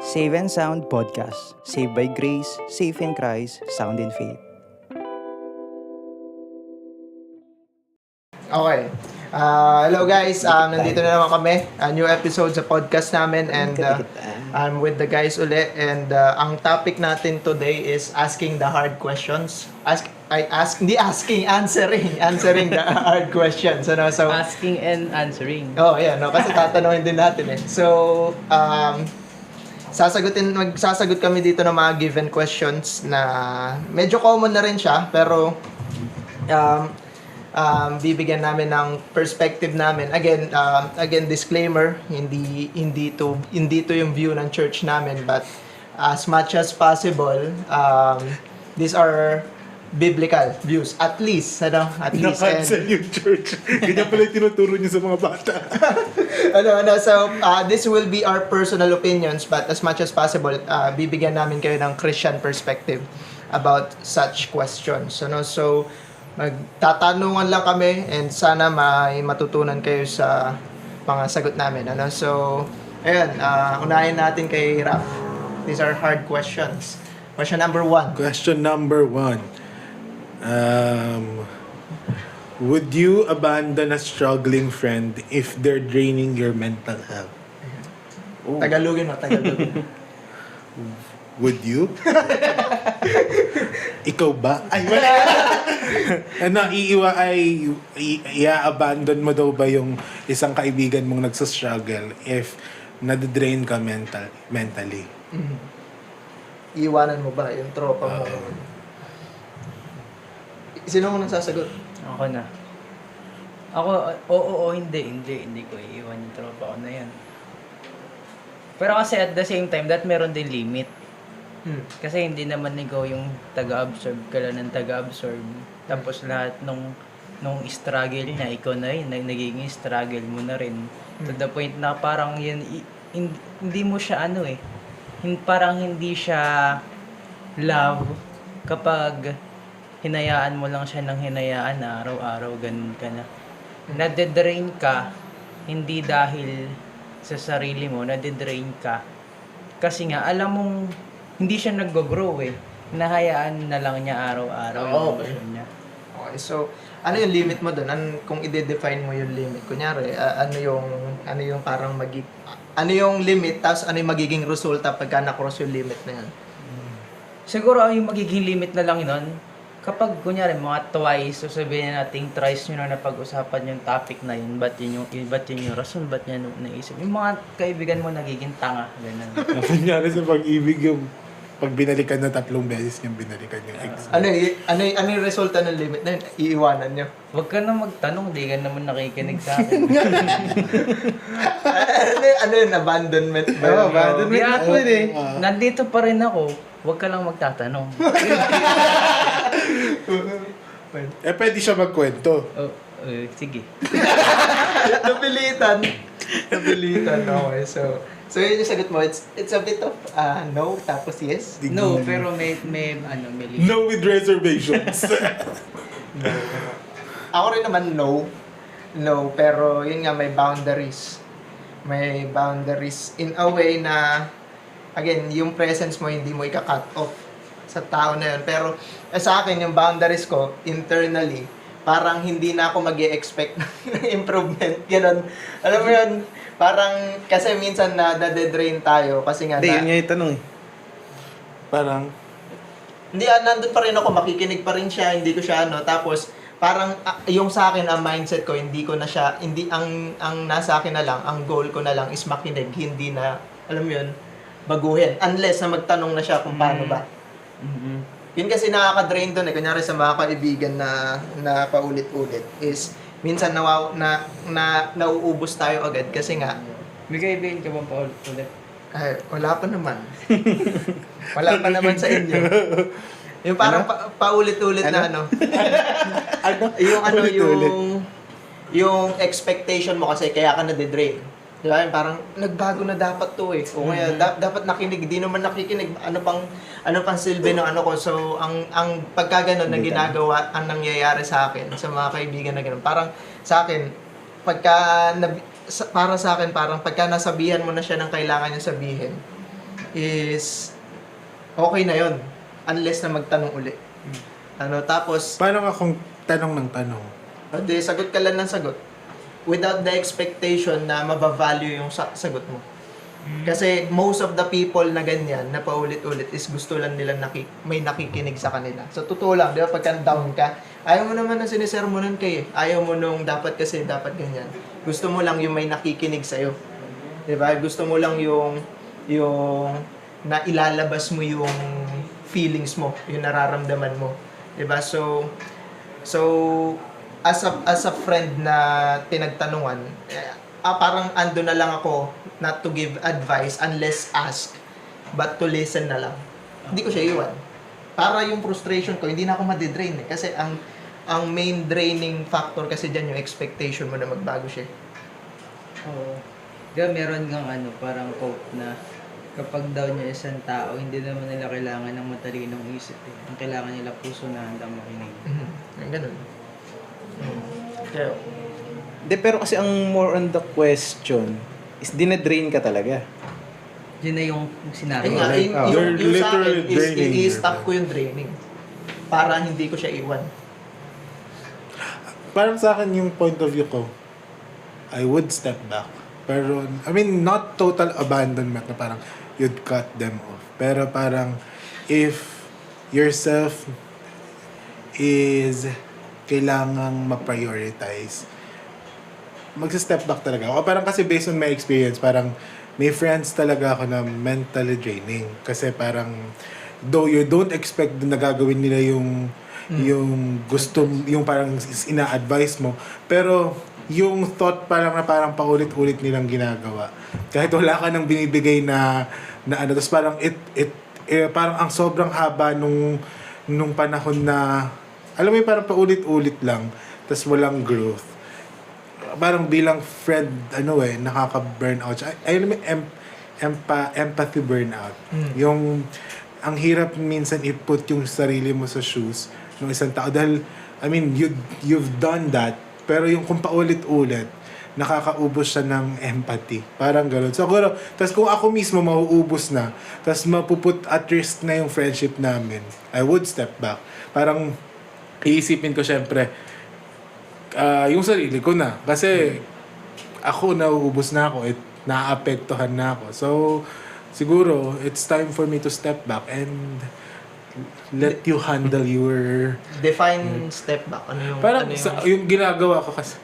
Save and Sound Podcast. Saved by grace, safe in Christ, sound in faith. Okay. Hello guys, nandito na naman kami. A new episode sa podcast namin and I'm with the guys uli and ang topic natin today is asking the hard questions. Answering the hard questions. So Asking and answering. oh, yeah, no, kasi tatanungin din natin eh. So, magsasagot kami dito ng mga given questions na medyo common na rin siya, pero bibigyan namin ng perspective namin. Again disclaimer, hindi to yung view ng church namin, but as much as possible, these are biblical views. At least. Na-cancel yung church. Ganyan pala yung tinuturo niyo sa mga bata. So, this will be our personal opinions, but as much as possible, bibigyan namin kayo ng Christian perspective about such questions. So magtatanungan lang kami and sana may matutunan kayo sa mga sagot namin. So, ayun, unahin natin kay Raf. These are hard questions. Question number 1. Question number 1. Would you abandon a struggling friend if they're draining your mental health? Tagalogin mo. Would you? Ikaw ba? Ay, wala. I-abandon mo daw ba yung isang kaibigan mong nagsastruggle if nadadrain ka mentally? Iiwanan mo ba yung tropa mo? Sino mo nang sasagot? Ako na. Oo, hindi ko iiwan yung tropa ko na yan. Pero kasi at the same time, that meron din limit. Kasi hindi naman ikaw yung taga-absorb ka lang ng taga-absorb. Tapos lahat nung struggle niya, ikaw na yun, nagiging struggle mo na rin. To the point na parang yun, hindi mo siya parang hindi siya love kapag hinayaan mo lang siya ng hinayaan na araw-araw ganun ka na. Nade-drain ka, hindi dahil sa sarili mo, nade-drain ka. Kasi nga, alam mong hindi siya nag-grow eh. Hinahayaan na lang niya araw-araw yung emosyon niya. Okay, so, ano yung limit mo doon? Kung i-define mo yung limit, kunyari, ano yung parang ano yung limit, tapos ano yung magiging resulta pagka na-cross yung limit na yan? Siguro yung magiging limit na lang yun, kapag kunyari mga twice, so sabihin natin thrice nyo na napag-usapan yung topic na yun, ba't yun yung rason, ba't niya naisip. Yung mga kaibigan mo nagiging tanga, gano'n. Kunyari sa pag-ibig yung pag binalikan na 3 beses yung binalikan yung ex. Ano yung resulta ng limit na yun? Iiwanan nyo? Huwag ka na magtanong, di ka naman nakikinig sa akin. ano yun? Abandonment ba? Di ako nandito pa rin ako, huwag ka lang magtatanong. Pwede siya magkwento. Sige. Napilitan. Okay, so yun yung sagot mo. It's a bit of no, tapos yes. No, pero may limit. No with reservations. Ako rin naman no, pero yun nga, may boundaries. May boundaries in a way na, again, yung presence mo hindi mo ika-cut off sa tao na yun. Pero sa akin, yung boundaries ko, internally, parang hindi na ako mag-e-expect ng improvement. Ganon. Alam mo yun, parang, kasi minsan na-dedrain tayo. Kasi nga Hindi, yun nga yung tanong eh. Parang, hindi, nandun pa rin ako, makikinig pa rin siya, hindi ko siya tapos, parang, yung sa akin, ang mindset ko, ang nasa akin na lang, ang goal ko na lang is makinig, hindi na, alam mo yun, baguhin. Unless na magtanong na siya kung paano ba. Yun kasi nakaka-drain doon eh. Kunyari sa mga kaibigan na paulit-ulit is minsan nauubos tayo agad kasi nga May kaibigan ka bang paulit-ulit? ay, wala pa naman. Wala pa naman sa inyo. Yung parang paulit-ulit na yung expectation mo kasi kaya ka na-dedrain. Diba? Parang nagbago na dapat to eh. O kaya dapat nakinig, di naman nakikinig. Ano pang silbi ng ko. So ang pagka ganun na ginagawa, ang nangyayari sa akin sa mga kaibigan na ganun. Parang sa akin pagka, para sa akin, parang pagka nasabihan mo na siya ng kailangan niya sabihin, is, okay na yon unless na magtanong uli. Tapos, Parang akong tanong ng tanong. di, sagot ka lang ng sagot. Without the expectation na mabavalue yung sagot mo. Kasi most of the people na ganyan, na paulit-ulit, is gusto lang nila may nakikinig sa kanila. So, totoo lang, di ba? Pagka down ka, ayaw mo naman na sinisermonan kayo. Ayaw mo nung dapat kasi, dapat ganyan. Gusto mo lang yung may nakikinig sa'yo. Di ba? Gusto mo lang yung na ilalabas mo yung feelings mo, yung nararamdaman mo. Di ba? So, as a friend na tinagtanungan, parang ando na lang ako not to give advice unless asked, but to listen na lang. Hindi ko siya iwan. Para yung frustration ko, hindi na ako madidrain eh. Kasi ang main draining factor kasi dyan yung expectation mo na magbago siya. Oo. Diba meron kang parang quote na kapag daw niya isang tao, hindi naman nila kailangan ng matalinong isip eh. Ang kailangan nila puso na handang makinig. Yung ganun. Kaya, Pero kasi ang more on the question is dinadrain ka talaga. Yun na yung scenario. ayun nga, You're yung sa akin literally draining is i-stop ko yung draining. Para hindi ko siya iwan. Parang sa akin yung point of view ko, I would step back. Pero, I mean, not total abandonment na parang you'd cut them off. Pero parang, if yourself is kailangang ma-prioritize, magsa-step back talaga ako. Parang kasi based on my experience, parang may friends talaga ako na mentally draining. Kasi parang, though you don't expect na gagawin nila yung gusto, yung parang ina-advise mo, pero yung thought parang na parang paulit-ulit nilang ginagawa. Kahit wala ka nang binibigay na tapos parang parang ang sobrang haba nung panahon na, alam mo yung parang paulit-ulit lang, tapos walang growth. Parang bilang friend, nakaka-burnout siya. Ayun naman, empathy burnout. Yung, ang hirap minsan i-put yung sarili mo sa shoes ng isang tao. Dahil, I mean, you've done that, pero yung kung paulit-ulit, nakakaubos siya ng empathy. Parang gano'n. So, tapos kung ako mismo mauubos na, tapos mapuput at risk na yung friendship namin, I would step back. Parang, iisipin ko syempre, yung sarili ko na. Kasi, ako nauubos na ako, naaapektuhan na ako. So, siguro, it's time for me to step back and let you handle your... Define step back. Ano yung... Parang yung ginagawa ko kasi,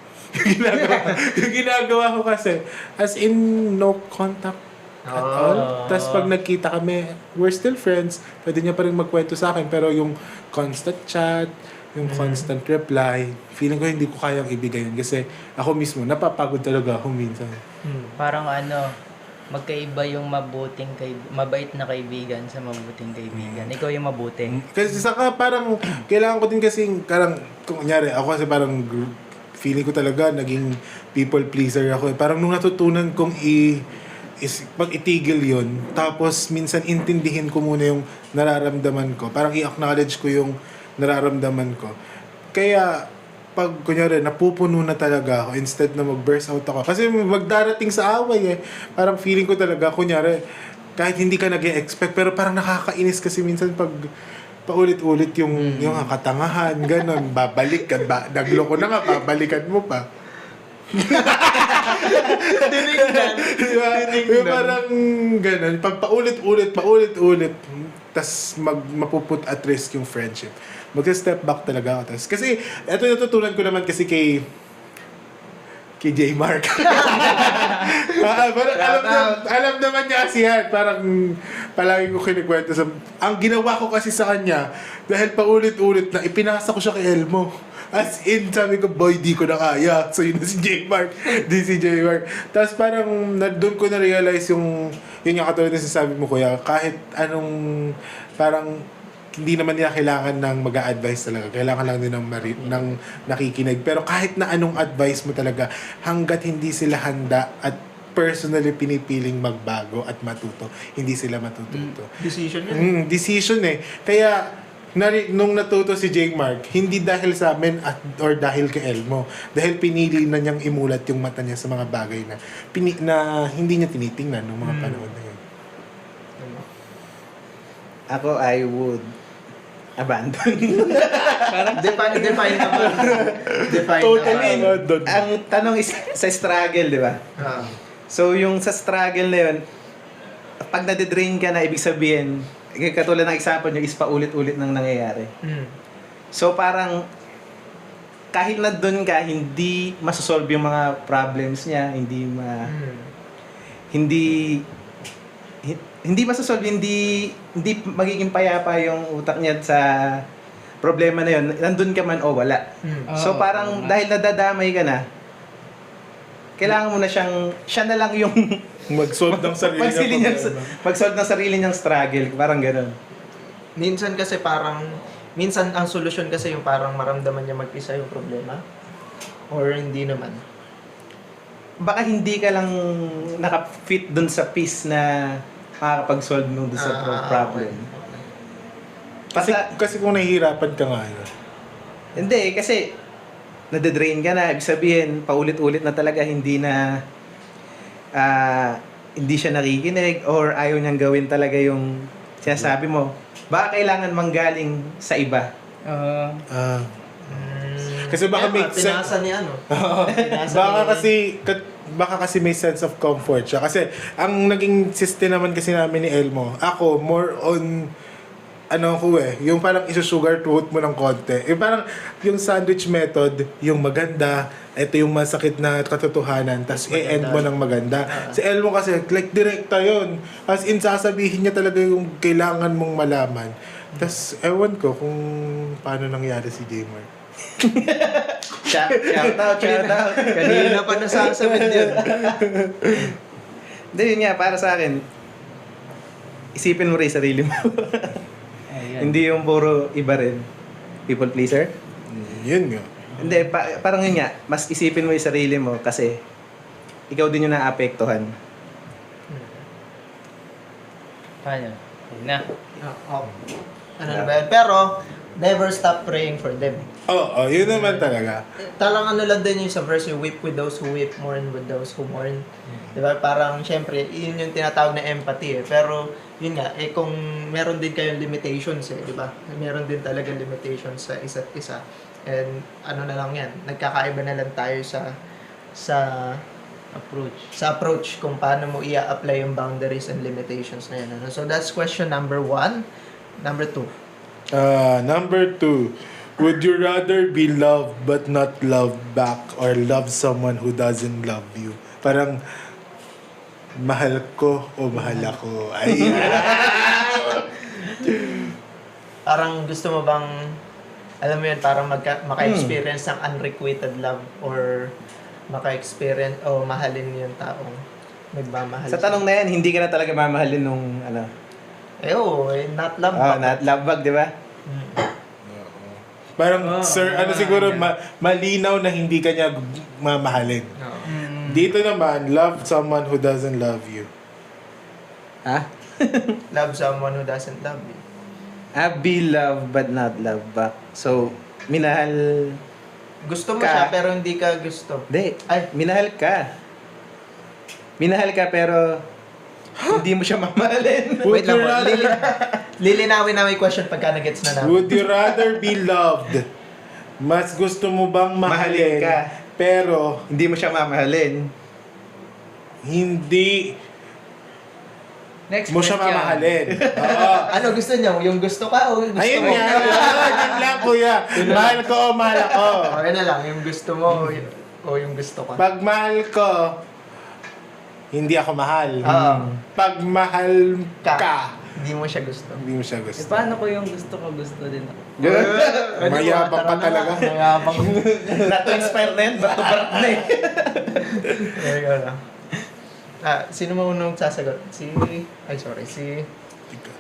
yung ginagawa ko kasi, as in no contact at all. Tapos pag nagkita kami, we're still friends. Pwede niya pa rin magkwento sa akin. Pero yung constant chat, yung constant reply, feeling ko hindi ko kayang ibigay yun. Kasi ako mismo, napapagod talaga ako minsan. Parang magkaiba yung mabait na kaibigan sa mabuting kaibigan. Ikaw yung mabuti. Kasi saka parang, kailangan ko din kasi, kung kunyari, ako kasi parang, feeling ko talaga, naging people pleaser ako. Parang nung natutunan kong pag itigil yon, tapos minsan intindihin ko muna yung nararamdaman ko. Parang i-acknowledge ko yung nararamdaman ko. Kaya, pag kunyari, napupuno na talaga ako instead na mag-burst out ako. Kasi magdarating sa away eh. Parang feeling ko talaga, kunyari, kahit hindi ka nag-expect, pero parang nakakainis kasi minsan pag paulit-ulit yung katangahan, gano'n, babalik ka, nagloko na nga, babalikan mo pa. Dinignan. Diba? Yung parang gano'n, pag paulit-ulit, tas mapuput at risk yung friendship. Mag-step back talaga ako. Kasi, ito natutunan ko naman kasi kay J. Mark. alam naman niya kasi yan. Parang palagi ko kinikwento ang ginawa ko kasi sa kanya, dahil paulit-ulit na ipinasa ko siya kay Elmo. As in, sabi ko, boy, di ko na kaya. So, yun na si J. Mark. Si J. Mark. Tapos parang, doon ko na-realize yun yung katulad na sinasabi mo, kuya, kahit anong, parang, hindi naman nila kailangan ng mag-a-advise talaga. Kailangan lang din ng nakikinig. Pero kahit na anong advice mo talaga, hanggat hindi sila handa at personally pinipiling magbago at matuto, hindi sila matututo. Decision yun. Decision eh. Kaya, nung natuto si J. Mark, hindi dahil sa amin or dahil kay Elmo. Dahil pinili na niyang imulat yung mata niya sa mga bagay na, na hindi niya tinitingnan nung mga panahon na yun. Ako, I would abandon. Define naman. Define Totally. naman. Ang tanong is sa struggle, di ba? Ah. So, yung sa struggle na yun, pag nade-drain ka na, ibig sabihin, katulad ng example nyo, is paulit-ulit nang nangyayari. So, parang, kahit na doon ka, hindi masosolve yung mga problems niya, hindi masosolve, hindi magiging payapa yung utak niya sa problema na yun, nandun ka man o wala. So, parang, dahil nadadamay ka na, kailangan mo na siya na lang yung Mag-solve ng sarili niya problema. mag-solve ng sarili niyang struggle, parang gano'n. Minsan ang solusyon kasi yung parang maramdaman niya mag-isa yung problema. Or hindi naman. Baka hindi ka lang naka-fit dun sa piece na makakapag-solve nung dun sa problem. Kasi kung nahihirapan ka nga yun. Hindi, kasi nade-drain ka na. Ibig sabihin, paulit-ulit na talaga hindi siya nakikinig or ayaw niyang gawin talaga yung sinasabi mo. Baka kailangan manggaling sa iba. Kasi baka may pinasa ni ano. baka kasi may sense of comfort siya. Kasi ang naging system naman kasi namin ni Elmo, ako more on yung parang isusugar fruit mo ng konti. Yung parang yung sandwich method, yung maganda, ito yung masakit na katotohanan, tas i-end mo ng maganda. Si Elmo kasi, like, direkta yun. As in, sasabihin niya talaga yung kailangan mong malaman. Tas, ewan ko kung paano nangyari si Gamer. Shout out. Kanina pa nasasabihin yun. Hindi, yun nga, para sa akin, isipin mo rin sarili mo. Hindi yung puro iba rin. People pleaser. Yun nga. Hindi, parang yun nga, mas isipin mo yung sarili mo kasi ikaw din yung naapektuhan. Paano? Yun na. Ano na ba yan? Pero, never stop praying for them. Oo, yun naman talaga. Talang ano lang din yung sa verse, you weep with those who weep, mourn with those who mourn. Diba? Parang, syempre, yun yung tinatawag na empathy eh. Pero, yun nga, kung meron din kayong limitations eh, diba? Meron din talaga limitations sa isa't isa. And, ano na lang yan, nagkakaiba na lang tayo sa approach kung paano mo i-apply yung boundaries and limitations na yan. So, that's question number 1. Number 2. Number 2, would you rather be loved but not loved back or love someone who doesn't love you? Parang, mahal ko o mahal ako? Ay, Parang gusto mo bang, alam mo yun, parang maka-experience ng unrequited love or maka-experience o mahalin yung taong nagmamahal. Sa tanong na yan, hindi ka na talaga mamahalin nung not love. not love bag, di ba? parang, sir, siguro, malinaw na hindi ka niya mamahalin. Dito naman, love someone who doesn't love you. Ha? Love someone who doesn't love you. Be loved but not loved back. So, minahal... Gusto mo siya pero hindi ka gusto. Hindi. Minahal ka. Minahal ka pero hindi mo siya mamahalin. Wait lang po. Lilinawin na may question pagka nagets na namin. Would you rather be loved? Mas gusto mo bang mahalin ka, pero hindi mo siya mamahalin. hindi Next mo siya question. mamahalin? Oo. Ano gusto niya? Yung gusto ka o yung gusto Ayun mo? nga. Yun lang, kuya. Mahal ko o mahal ako. Okay na lang. Yung gusto mo o yung gusto ka. Pag mahal ko, hindi ako mahal. Oo. Pag mahal ka, Hindi mo siya gusto. hindi mo siya gusto. Paano ko yung gusto ko, gusto din ako? Mayabang ka talaga. Mayabang. Na-to-inspire na yan, back to back na eh. There you go na. Sino mo unang sasagot? Si...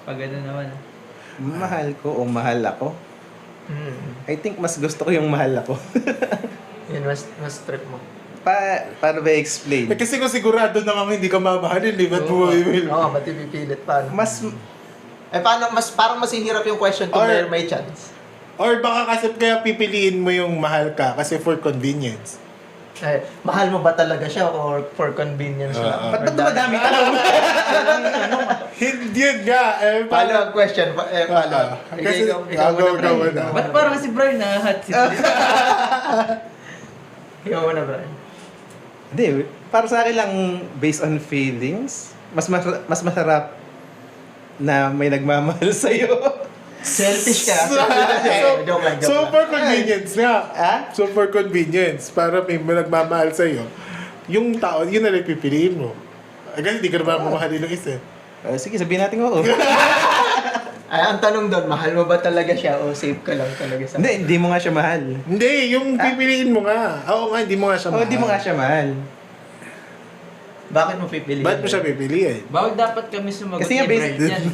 Pag ano naman. Mahal ko o mahal ako? I think mas gusto ko yung mahal ako. Yun, mas trip mo. Paano ba i-explain? Kasi kung sigurado namang hindi ka mamahalin, di ba't mo will? Oo, ba't ipipilit pa? Mas paano, parang mas hihirap yung question kung Or- may chance. Or baka kasi kaya pipiliin mo yung mahal ka kasi for convenience. Mahal mo ba talaga siya or for convenience lang? Ba't dumadami tanong? Hindi yun nga. Follow-up question. Follow-up. Kasi, Ikaw muna, ikaw Brian. muna. Ba't parang si Brian na hot seat? Ikaw muna, Brian. Hindi, para sa akin lang, based on feelings, mas masarap na may nagmamahal sa'yo. Selfish ka. Joke lang, joke So lang. for convenience nga. Ha? So for convenience, para may nagmamahal sa'yo, yung tao, yun na lang pipiliin mo. Kasi hindi ka naman mamahalin ng isa. Sige, sabihin natin oo. Ay, ang tanong doon, mahal mo ba talaga siya o safe ka lang talaga sa... Hindi mo nga siya mahal. Hindi, yung pipiliin mo nga. Oo nga, hindi mo nga siya Oo, hindi mo nga siya mahal. Bakit mo pipiliin? Ba't mo siya pipiliin? Bawal dapat kami sumagot Kasi nga kay Brian based- yan.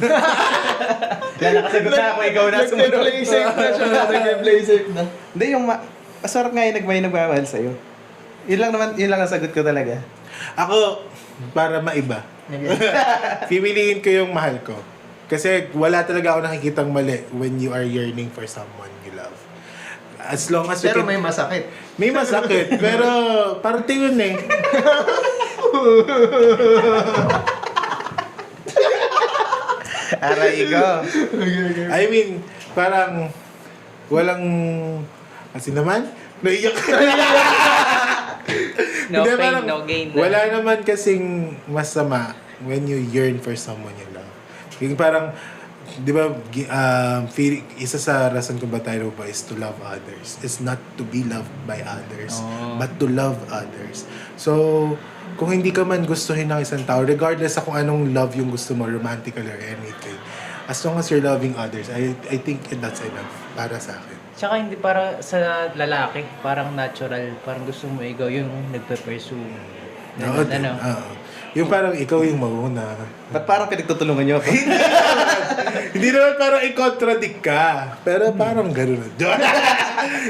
Kaya nakasagot na ako, ikaw na sumunod. Nag-play safe na siya. Nag-play safe na. Hindi, masarap nga yung may nagmamahal sa'yo. Yun lang ang sagot ko talaga. Ako, para maiba, pipiliin ko yung mahal ko. Kasi wala talaga ako nakikitang mali when you are yearning for someone you love. As long as you Pero can... may masakit. May masakit, pero parte yun eh. Aray ko. I mean, parang walang... Kasi naman, naiyak ka. No Hindi, pain, parang no gain. Wala naman kasing masama when you yearn for someone you love. Yung parang, di ba, isa sa rason kung ba tayo ba is to love others. It's not to be loved by others, but to love others. So, kung hindi ka man gustuhin ng isang tao, regardless sa kung anong love yung gusto mo, romantic or anything, as long as you're loving others, I think that's enough para sa akin. Tsaka hindi para sa lalaki, parang natural, parang gusto mo ikaw yung nagpe-pursue. Oo, Ano? oo. Yung parang ikaw yung mauna. Ba't parang pinagtutulungan niyo ako? Hindi naman parang i-contradict ka. Pero parang ganun.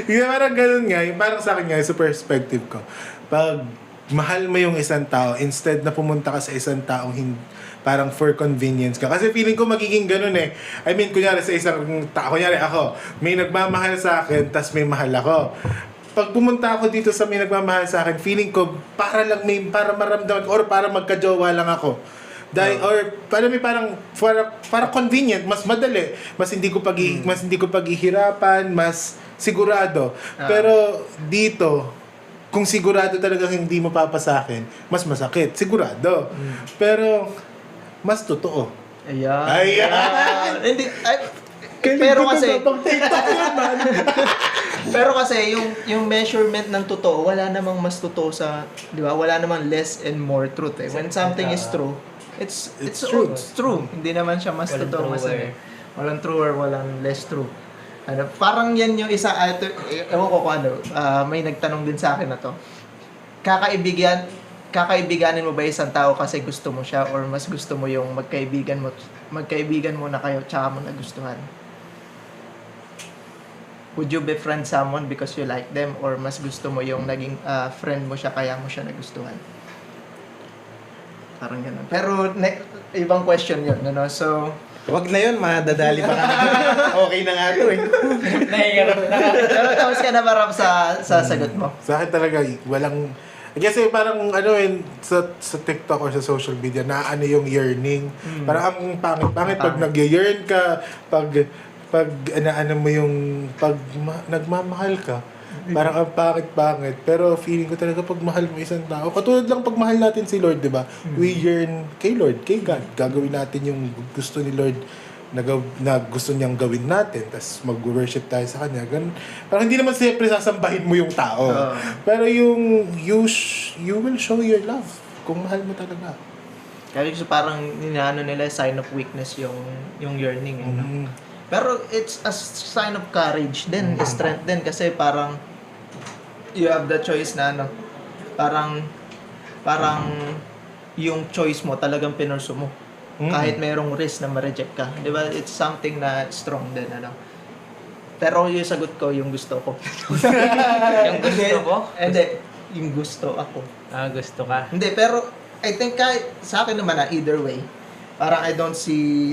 Hindi parang ganun nga. Yung parang sa akin nga, sa perspective ko. Pag mahal mo yung isang tao, instead na pumunta ka sa isang taong parang for convenience ka. Kasi feeling ko magiging ganun eh. I mean, kunyari sa isang tao, kunyari ako, may nagmamahal sa akin, tas may mahal ako. Pag pumunta ako dito sa may nagmamahal sa akin, feeling ko para maramdaman ko or para magka-jowa lang ako. Dahil or para convenient, mas madali, mas hindi ko paghihirapan, mas sigurado. Pero dito, kung sigurado talagang hindi mo papasakin, mas masakit, sigurado. Pero mas totoo. Ayan. Ayan. Hindi, pero kasi, pero kasi yung measurement ng totoo, wala namang mas totoo sa, di ba? Wala namang less and more truth eh. When something is true, it's true. It's true. Hindi naman siya mas Walang totoo, mas truer. walang truer, walang less true. Ano, parang yan yung isa, ewan ko kung ano, may nagtanong din sa akin na to. Kakaibiganin mo ba isang tao kasi gusto mo siya or mas gusto mo yung magkaibigan mo na kayo tsaka mo nagustuhan? Would you befriend someone because you like them or mas gusto mo yung naging friend mo siya kaya mo siya nagustuhan? Parang ganun. Pero ibang question yun, ano? So, Wag na yun, madadali pa kami. Okay na nga ito eh. Nahihirap na. pero tapos ka na marap sa sagot mo. Sa akin talaga, walang... Kasi parang sa TikTok or sa social media, naano yung yearning. Parang ang pangit pag nag-yearn ka, pag ano mo yung nagmamahal ka. Parang ang pangit. Pero feeling ko talaga pag mahal mo isang tao, katulad lang pag mahal natin si Lord, di ba? We yearn kay Lord, kay God. Gagawin natin yung gusto ni Lord na gusto niyang gawin natin, tapos mag-worship tayo sa Kanya. Ganun. Parang hindi naman siyempre sasambahin mo yung tao. Pero yung you will show your love kung mahal mo talaga. Kaya so parang ninaano nila sign of weakness yung yearning. No? Pero it's a sign of courage din, strength din kasi parang you have the choice na ano, parang yung choice mo talagang pinursu mo. Kahit merong risk na ma-reject ka. Di ba? It's something na strong din, ano. Pero yung sagot ko, yung gusto ko. Yung gusto ko? Hindi, yung gusto ako. Gusto ka. Hindi, pero I think kahit sa akin naman na either way, Parang I don't see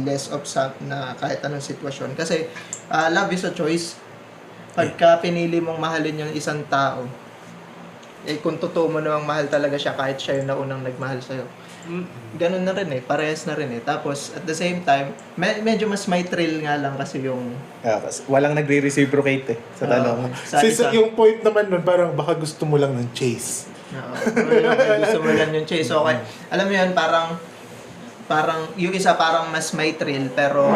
less of some na kahit anong sitwasyon. Kasi love is a choice. Pagka pinili mong mahalin yung isang tao, kung totoo mo namang mahal talaga siya kahit siya yung naunang nagmahal sa'yo. Ganun na rin parehas na rin Tapos at the same time, medyo mas may thrill nga lang kasi yung Kasi walang nagre-reciprocate sa tanong. sa isa. Yung point naman nun, parang baka gusto mo lang ng chase. Oo. Gusto mo lang yung chase. Okay. Alam mo yun, parang yung isa parang mas may thrill pero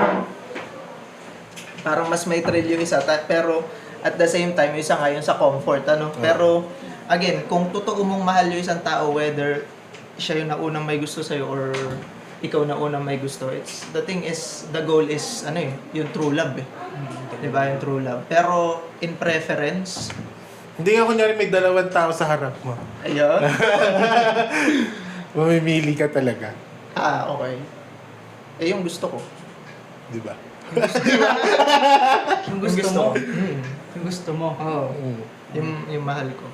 yung isa pero at the same time yung isa nga yung sa comfort pero again, kung totoo mong mahal yung isang tao, whether siya yung naunang may gusto sa'yo or ikaw na unang may gusto, the thing is, the goal is, yung true love Diba, yung true love. Pero, in preference, Hindi nga kunyari may dalawang tao sa harap mo. ayun. Mamimili ka talaga. Okay. Yung gusto ko. Di ba? Yung gusto mo. Mm. Yung gusto mo. Oo. Yung mahal ko.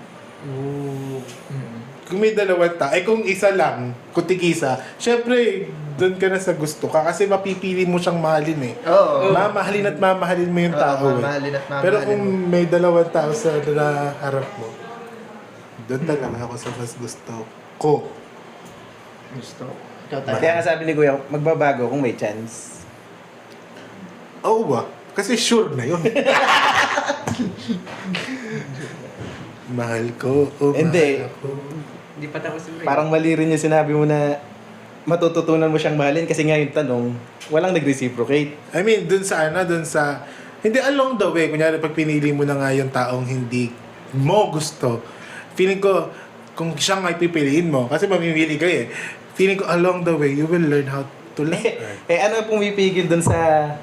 Ooh. Kung may dalawang tao, kung isa lang, kung tig-isa, syempre, doon ka na sa gusto ka kasi mapipili mo siyang mahalin Oo. Mamahalin at mamahalin mo yung tao Mamahalin at mamahalin Pero kung mo. may dalawang tao sa harap mo, doon talaga ako sa mas gusto ko. Gusto ko. Ikaw tayo. Kaya nga sabi ni Kuya, magbabago kung may chance. Oo ba? Kasi sure na yun. Mahal ko. Hindi. Mahal ako. Hindi pa tapos yung break. Parang mali rin yung sinabi mo na matututunan mo siyang mahalin kasi nga yung tanong, walang nag-reciprocate. I mean, dun sa hindi along the way, kunyari pag pinili mo na nga yung taong hindi mo gusto, feeling ko, kung siya nga pipiliin mo, kasi mamimili ka feeling ko along the way, you will learn how to love her. Ano pong pipigil dun sa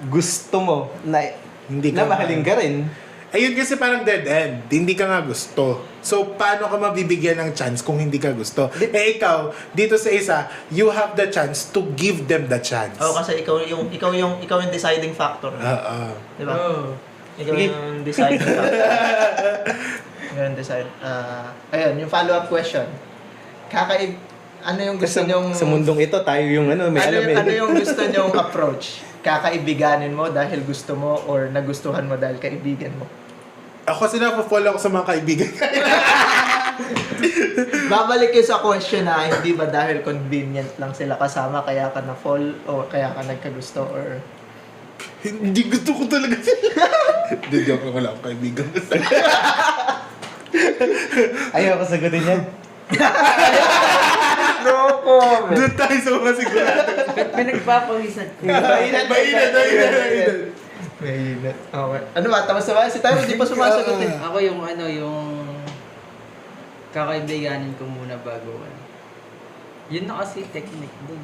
gusto mo na Hindi ka mahalin ka rin? Ayun kasi parang dead end. Hindi ka nga gusto. So, paano ka mabibigyan ng chance kung hindi ka gusto? Ikaw, dito sa isa, you have the chance to give them the chance. Kasi ikaw yung deciding factor. Oo. Di ba? Oh. Ikaw yung deciding factor. Ikaw yung decide. Ayun, yung follow-up question. Ano yung gusto nyong... Sa mundong ito, tayo yung may alam ano yung gusto nyong approach? Kakaibiganin mo dahil gusto mo or nagustuhan mo dahil kaibigan mo? Ako kasi napo-follow ako sa mga kaibigan. Babalik yun sa question na hindi ba dahil convenient lang sila kasama kaya ka na-fall o kaya ka nagkagusto or... Hindi gusto ko talaga sila. Hindi, joke lang, wala akong kaibigan. Ayaw ko sagutin yan. No comment! Doon tayo sa mga sigurado. Pinagpapawisan ko. Mainit. Mainit. Okay. Ano ba? Tapos na ba? Si Tyro di pa sumasagot Ako yung kakaibiganin ko muna bago Yun na kasi technique dun.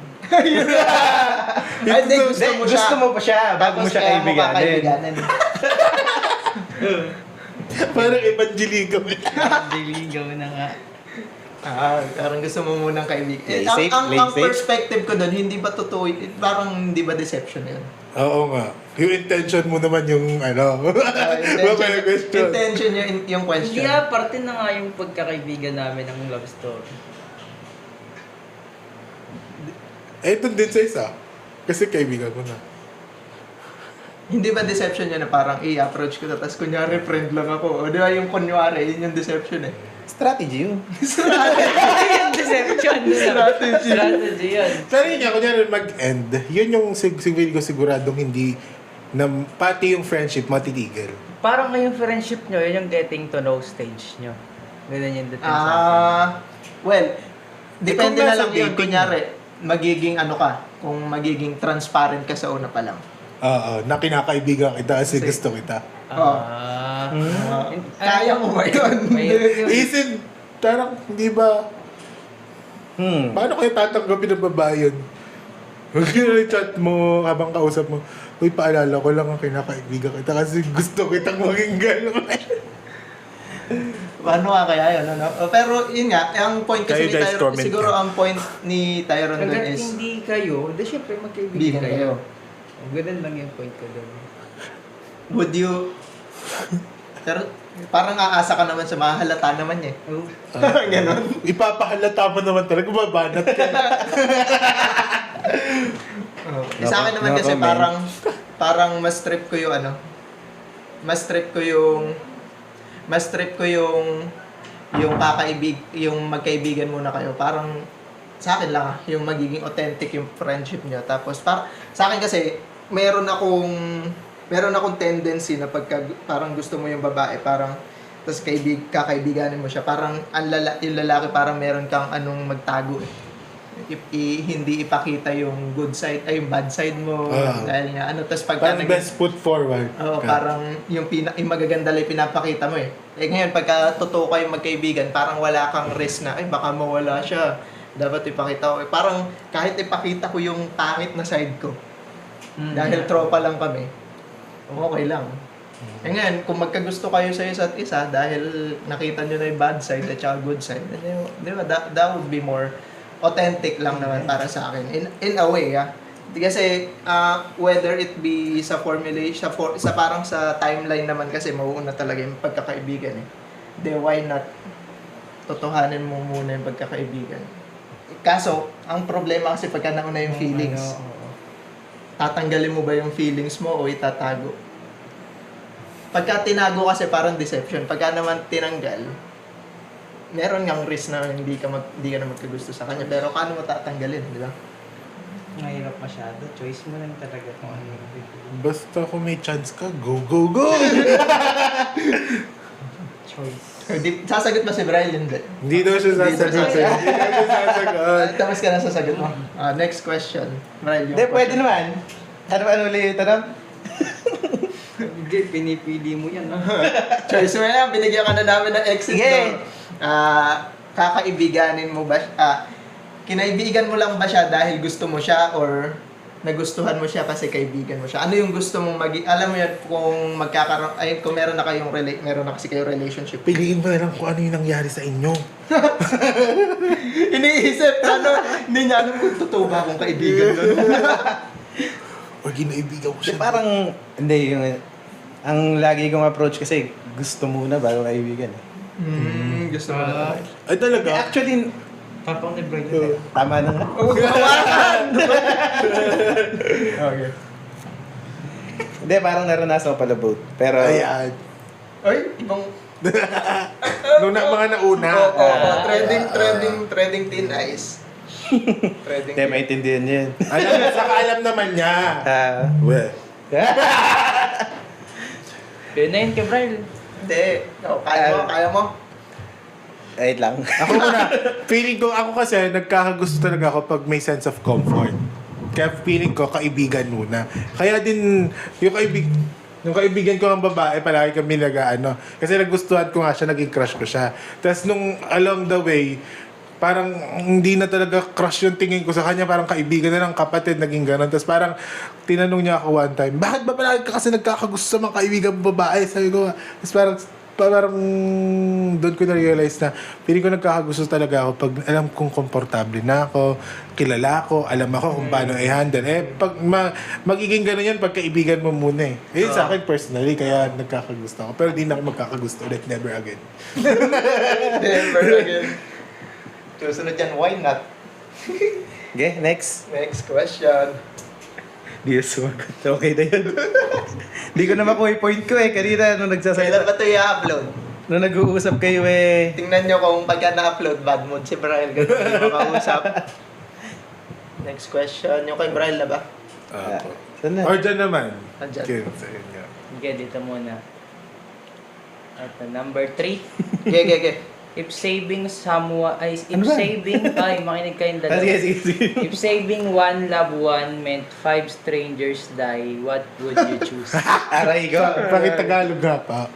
Hindi, gusto mo siya. Gusto mo pa siya bago mo siya kaibiganin. Parang evangeliko. Diligaw na nga. Parang gusto mo munang kaibigan. Play Ang safe, play safe. perspective ko doon, hindi ba totoo, parang hindi ba deception yun? Oo nga. Yung intention mo naman yung Intention yung question. Hindi parte na nga yung pagkakaibigan namin ng love story. Ito din sa isa. Kasi kaibigan ko na. Hindi ba deception yun na parang i-approach ko tapos kunyari friend lang ako. O di ba yung kunyari, yun yung deception Strategy yun. Yung deception. Strategy yun. Pero yun nga, kunyari mag-end, yun yung siguradong hindi, na pati yung friendship matitigil. Parang ngayong friendship nyo, yun yung getting to know stage nyo. Ganun yung dating sa akin. Well, depende kung na nasa lang yun. dating Kunyari, magiging kung magiging transparent ka sa una pa lang. Oo, na kinakaibigan kita kasi gusto kita. Kaya mo ba yun? Isip, parang, hindi ba, paano kayo tatanggapin ng babae yun? Chat mo habang kausap mo, uy, paalala ko lang ang kinakaibigan kita kasi gusto kitang maging gano'n. Paano nga kaya yun? Pero yun nga, ang point kasi Kayo ni guys, Tyron, comment siguro ka. ang point ni Tyron doon Hanggat is, hindi kayo, di syempre magkaibigan Bigan kayo. kayo. Ganun lang yung point ko doon. would you Pero parang aasa ka naman sa mahalata naman niya. Ganon. Ipapahalata mo naman talaga, babanat ka. Sa akin naman kasi parang mas trip ko yung mas trip ko yung yung magkaibigan muna kayo. Parang sa akin lang yung magiging authentic yung friendship niyo. Tapos sa akin kasi meron akong tendency na parang gusto mo yung babae, parang tapos kakaibiganin mo siya, parang yung lalaki parang meron kang magtago eh. Hindi ipakita yung good side ay yung bad side mo dahil nga tapos pagka Parang best foot forward. parang yung magaganda lang pinapakita mo eh. Ngayon pagka totoo kayong magkaibigan, parang wala kang risk na ay baka mawala siya. Dapat ipakita ko. Parang kahit ipakita ko yung pangit na side ko. Dahil tropa lang kami. Okay lang. Ngayon, kung magkagusto kayo sa isa't isa dahil nakita nyo na yung bad side at saka good side, di ba, that would be more authentic lang naman para sa akin. In a way, Kasi, whether it be sa formulation, sa parang sa timeline naman kasi mauuna talaga yung pagkakaibigan eh. Why not totohanin mo muna yung pagkakaibigan? Kaso, ang problema kasi pagka nauna yung feelings, tatanggalin mo ba yung feelings mo o itatago? Pagka tinago kasi parang deception. Pagka naman tinanggal, meron ngang risk na hindi ka na magkagusto sa kanya. Pero paano mo tatanggalin, di ba? Mahirap masyado. Choice mo lang talaga kung ano yung pipiliin. Basta kung may chance ka, go, go, go! Choice. Sasagot ba si Brian? Hindi. Hindi daw siya sasagot sa'yo. Hindi daw siya sasagot. Tapos ka na sasagot mo. Next question. Brian, Hindi, pwede naman. Ano ulit tanong? Hindi, pinipili mo yan. Choice mo yan. Binigyan ka na namin ng exit. Sige. No? Kakaibiganin mo ba kinaibigan mo lang ba siya dahil gusto mo siya or nagustuhan mo siya kasi kaibigan mo siya? Ano yung gusto mong alam mo yan kung kung meron na kasi kayong relationship. Piliin mo na lang kung ano yung nangyari sa inyo. Iniisip, hindi niya alam kung totoo ba akong kaibigan nun. O ginaibigan ko siya. Parang, hindi, ang lagi kong approach kasi gusto muna bago kaibigan eh. Gusto mo na. Ay talaga? Actually, Tapang ni Brian. tama na nga. Okay. Hindi, parang naranasan ko pala both. Pero, Ayan. Ay, ibang... Mga nauna. Trending teen eyes. hindi, maintindihan niya yun. Alam naman niya. Well. Yun na yun kay Brian. Hindi. Kaya mo. Wait lang. Ako muna, ako kasi nagkakagusto talaga ako pag may sense of comfort. Kaya feeling ko, kaibigan muna. Kaya din, yung kaibigan ko ang babae, palagi kami kasi nagustuhan ko nga siya, naging crush ko siya. Tapos nung along the way, parang hindi na talaga crush yung tingin ko sa kanya, parang kaibigan na lang, kapatid, naging gano'n. Tapos parang tinanong niya ako one time, bakit ba palagi ka kasi nagkakagusto sa mga kaibigan babae? Sabi ko, tapos parang doon ko na-realize na feeling ko nagkakagusto talaga ako pag alam kong komportable na ako, kilala ko, alam ako kung paano i-handle. Pag magiging gano'n yan, pag kaibigan mo muna eh. Yun sa akin personally, kaya nagkakagusto ako. Pero di na ako magkakagusto ulit, never again. Never again. Susunod yan, why not? Okay, next. Next question. Di sumagot. Okay na yun. Di ko na makuha yung point ko eh. Kanina, nung Kailan nagsasalita. ba ito i-upload? Nung nag-uusap kayo eh. Tingnan nyo kung pagka na-upload, bad mood si Brian. Ganun yung makausap. Next question. Yung kay Brian na ba? Saan na? Or dyan naman. Andyan. Okay, sa inyo. Sige, dito muna. At number 3. Okay. If saving someone, Ano ba? makinig kayong Ah, dalawa. sige. If saving one loved one meant 5 strangers die, what would you choose? Aray ko. Pakitagalog nga pa.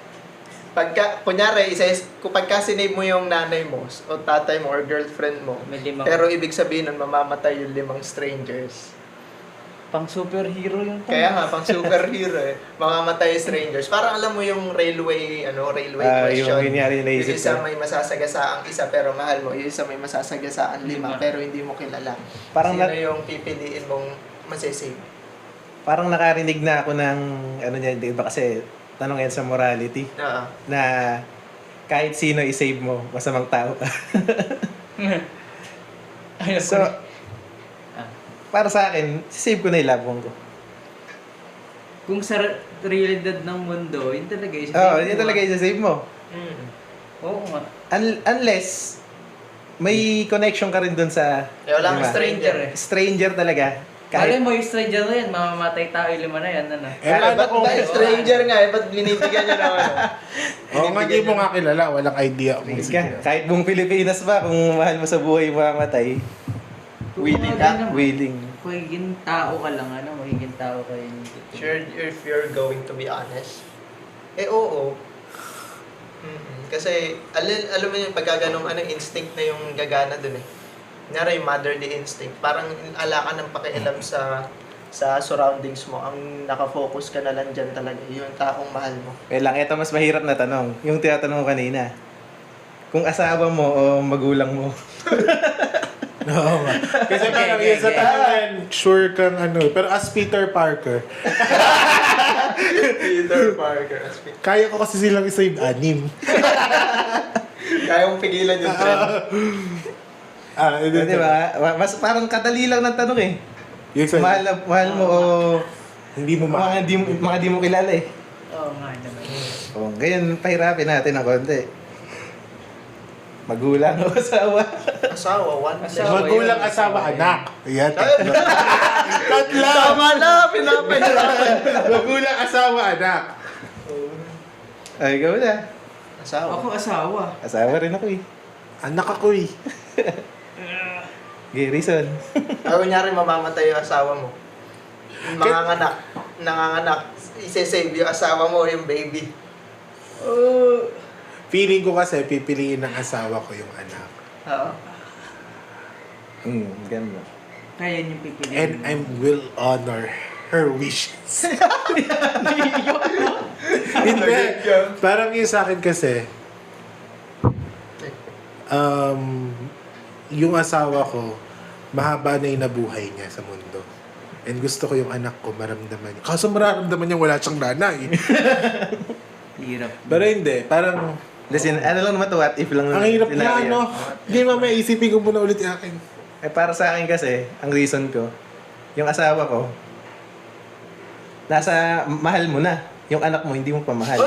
Kunyari, kung pagka sinave mo yung nanay mo, o tatay mo, or girlfriend mo, May 5. pero ibig sabihin nun, mamamatay yung 5 strangers. Pang superhero yung Kaya nga, pang superhero eh. Mamamatay yung strangers. Parang alam mo yung railway question. Yung nangyari na Yung isip isa ko. may masasagasaang isa pero mahal mo. Yung isa may masasagasaang 5 pero hindi mo kilala. Parang Sino yung pipiliin mong masisave? Parang nakarinig na ako ng ano niya, di ba kasi tanong yan sa morality. Oo. Na kahit sino i-save mo, masamang tao ka. Ayun So, para sa akin, save ko na yung loved one ko. kung sa realidad ng mundo, yun talaga is Oo, yun talaga i-save mo. Mm. Oo nga. Unless, may connection ka rin dun sa... Eh, wala kang diba? stranger eh. Stranger talaga. Malay mo yung stranger na yan, mamamatay tao yung 5 na yan, ano? Ba't dahil stranger nga eh, ba't binibigyan niya ng ano? Oo nga, di mo nga kilala. Walang idea. Kahit buong Pilipinas ba, kung mahal mo sa buhay mamamatay, Willing ka? willing. Magiging tao ka lang, ano? Magiging tao ka yun. Sure, if you're going to be honest. Eh, oo. Kasi, alam mo yung pagkaganong instinct na yung gagana dun eh. Kunyari yung motherly instinct. Parang ala ka ng pakialam sa surroundings mo. Ang nakafocus ka na lang dyan talaga. Yung taong mahal mo. Kaya lang, ito mas mahirap na tanong. Yung tinatanong ko kanina. Kung asawa mo o magulang mo. Oo nga. Kasi parang yun sa tanongan, sure kang ano. Pero as Peter Parker, Peter Parker. kaya ko kasi silang isave 6. Kaya mong pigilan yung trend. Di ba? Mas parang kadali lang ng tanong eh. Yung sa, Mahal mo o hindi mo ma... mga di mo kilala eh. Oo nga naman. O, ngayon, pahirapin natin ng konti. Magulang o asawa. Asawa, one Asawa. Magulang, yun. asawa, Asawa, anak. Ayan, tatlo. Tatlo! Tama na, pinapahirapan. Magulang, asawa, anak. Ay, ikaw na. Asawa. Ako asawa. Asawa rin ako eh. Anak ako eh. Garrison. Kunyari mamamatay yung asawa mo. Nanganganak. Ise-save yung asawa mo o yung baby. Feeling ko kasi pipiliin ng asawa ko yung anak. Oo. Ganda. Kaya niyo pipiliin. And I will honor her wishes. Hindi. Parang yung sa akin kasi, yung asawa ko, mahaba na yung nabuhay niya sa mundo. And gusto ko yung anak ko maramdaman niya. Kaso mararamdaman niya wala siyang nanay. Hirap. Pero hindi, parang Listen, ano lang naman to, what if lang ang hirap na scenario. ano. Hindi mamaya isipin ko muna ulit yung akin. Eh para sa akin kasi, ang reason ko, yung asawa ko, nasa mahal mo na. Yung anak mo, hindi mo pa mahal.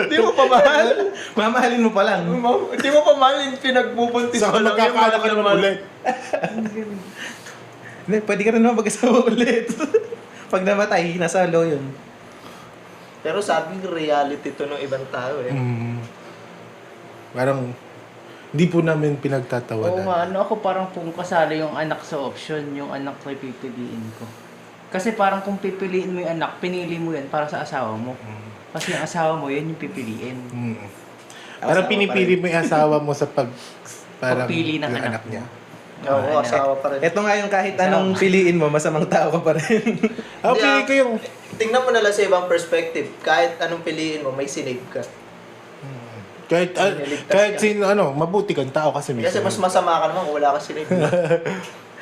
Hindi mo pa mahal. Mamahalin mo pa lang. Hindi mo pa mahal yung pinagbubuntis Saka mo lang yung magkakaanak ka naman ulit. Hindi, pwede ka rin naman mag-asawa ulit. Pag namatay, nasa law yun. Pero sabi reality to ng ibang tao eh. Parang, hindi po namin Oo pinagtatawanan. nga, ano ako parang kung kasali yung anak sa option, yung anak ko pipiliin ko. Kasi parang kung pipiliin mo yung anak, pinili mo yan para sa asawa mo. Kasi yung asawa mo, yan yung pipiliin. Parang pinipili mo yung asawa mo sa parang Pagpili ng yung anak niya. Oo, asawa pa rin. Ito nga yung kahit anong piliin mo, masamang tao ka pa rin. Ako pili ko yung... Tingnan mo na lang sa ibang perspective. Kahit anong piliin mo, may sinave ka. Kahit, Siniligtas kahit ka. sino, mabuti kang tao kasi may Kasi mas masama ka naman kung wala ka sinave.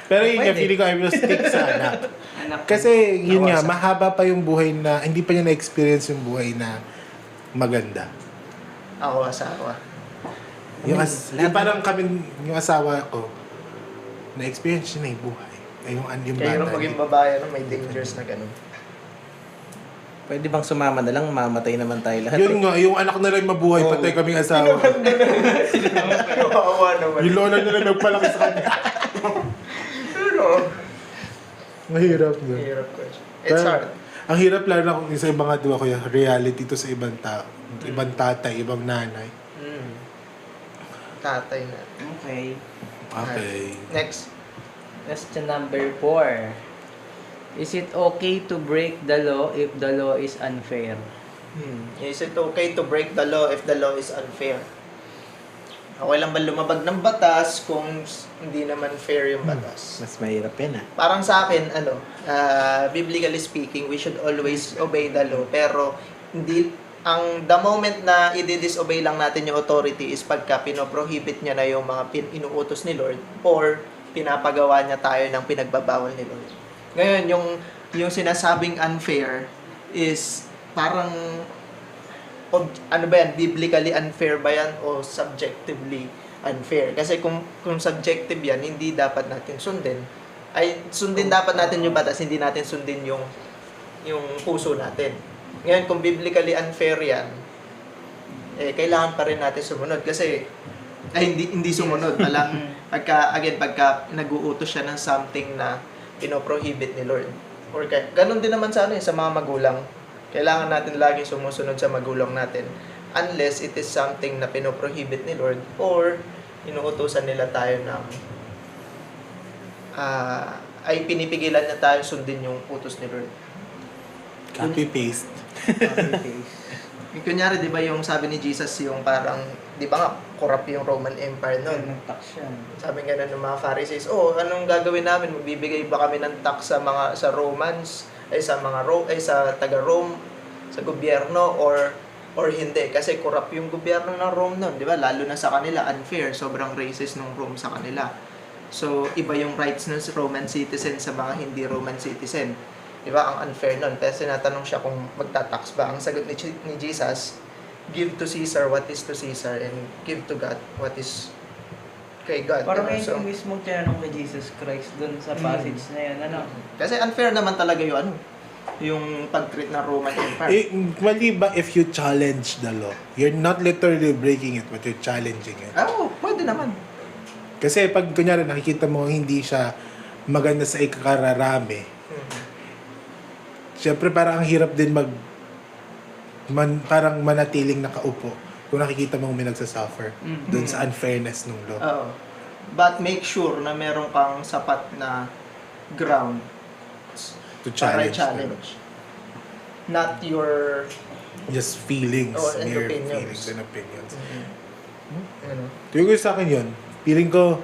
Pero yun nga, Pwede. feeling ko I will stick sa anak. Anak ko. Kasi yun nga, Nawasak. mahaba pa yung buhay na, hindi pa niya na-experience yung buhay na maganda. Ako asawa. Yung parang kami, yung asawa ko, na-experience niya na yung buhay. Yung Kaya bata. yung maging babae, may dangers na ganun. Pwede bang sumama na lang, mamatay naman tayo lahat. Yun nga, yung anak na lang mabuhay, patay kaming asawa. Kawawa naman. Yung lola na lang nagpalaki sa kanya. Pero, Mahirap yun. hirap question. It's hard. Ang hirap lalo na kung isa ibang nga ko yung reality to sa ibang tao. Ibang tatay, ibang nanay. Tatay na. Okay. Okay. Next. Question number 4. Is it okay to break the law if the law is unfair? Is it okay to break the law if the law is unfair? Okay lang ba lumabag ng batas kung hindi naman fair yung batas? Mas mahirap yan ah. Parang sa akin, biblically speaking, we should always obey the law. Pero, the moment na i-disobey lang natin yung authority is pagka pinoprohibit niya na yung mga inuutos ni Lord or pinapagawa niya tayo ng pinagbabawal ni Lord. Ngayon, yung sinasabing unfair, is parang ano ba yan, biblically unfair ba yan o subjectively unfair? Kasi kung subjective yan, hindi dapat natin sundin. Sundin dapat natin yung batas, hindi natin sundin yung puso natin. Ngayon, kung biblically unfair yan, kailangan pa rin natin sumunod. Kasi, hindi sumunod. Pagka nag-uutos siya ng something na pinoprohibit ni Lord. Or ganun din naman sa mga magulang. Kailangan natin lagi sumusunod sa magulang natin. Unless it is something na pinoprohibit ni Lord or inuutosan nila tayo ng ay pinipigilan na tayo sundin yung utos ni Lord. Copy-paste. Kunyari, di ba yung sabi ni Jesus, yung parang, di ba nga, corrupt yung Roman Empire noon. Nag-tax siya. Sabi nga ng mga Pharisees, anong gagawin namin? Magbibigay ba kami ng tax sa Romans, sa taga-Rome, sa gobyerno, or hindi? Kasi corrupt yung gobyerno ng Rome noon, di ba? Lalo na sa kanila, unfair. Sobrang racist ng Rome sa kanila. So, iba yung rights ng Roman citizen sa mga hindi Roman citizen. Di ba? Ang unfair nun. Kaya sinatanong siya kung magtatax ba. Ang sagot ni Jesus, give to Caesar what is to Caesar and give to God what is kay God. Parang diba? yung mismo tinanong kay Jesus Christ dun sa passage na yun, Kasi unfair naman talaga yung pag-treat ng Roman Empire. Mali ba if you challenge the law? You're not literally breaking it, but you're challenging it. Pwede naman. Kasi pag kunyari nakikita mo hindi siya maganda sa ikakararami, syempre parang ang hirap din parang manatiling nakaupo kung nakikita mo may nagsasuffer doon sa unfairness ng law. But make sure na meron kang sapat na ground To para challenge. not your Just feelings, and mere opinions. feelings and opinions. ano. Tuyo ko sa akin yun. Feeling ko,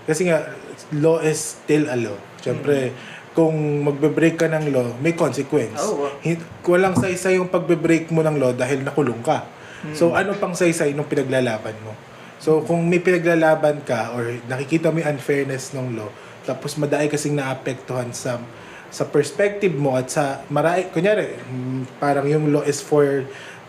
kasi nga, law is still a law. Siyempre, kung magbe-break ka ng law, may consequence. Walang saysay yung pagbe-break mo ng law dahil nakulong ka. So, ano pang saysay nung pinaglalaban mo? So, kung may pinaglalaban ka or nakikita mo yung unfairness ng law, tapos madai kasing naapektuhan sa perspective mo at sa kunyari, parang yung law is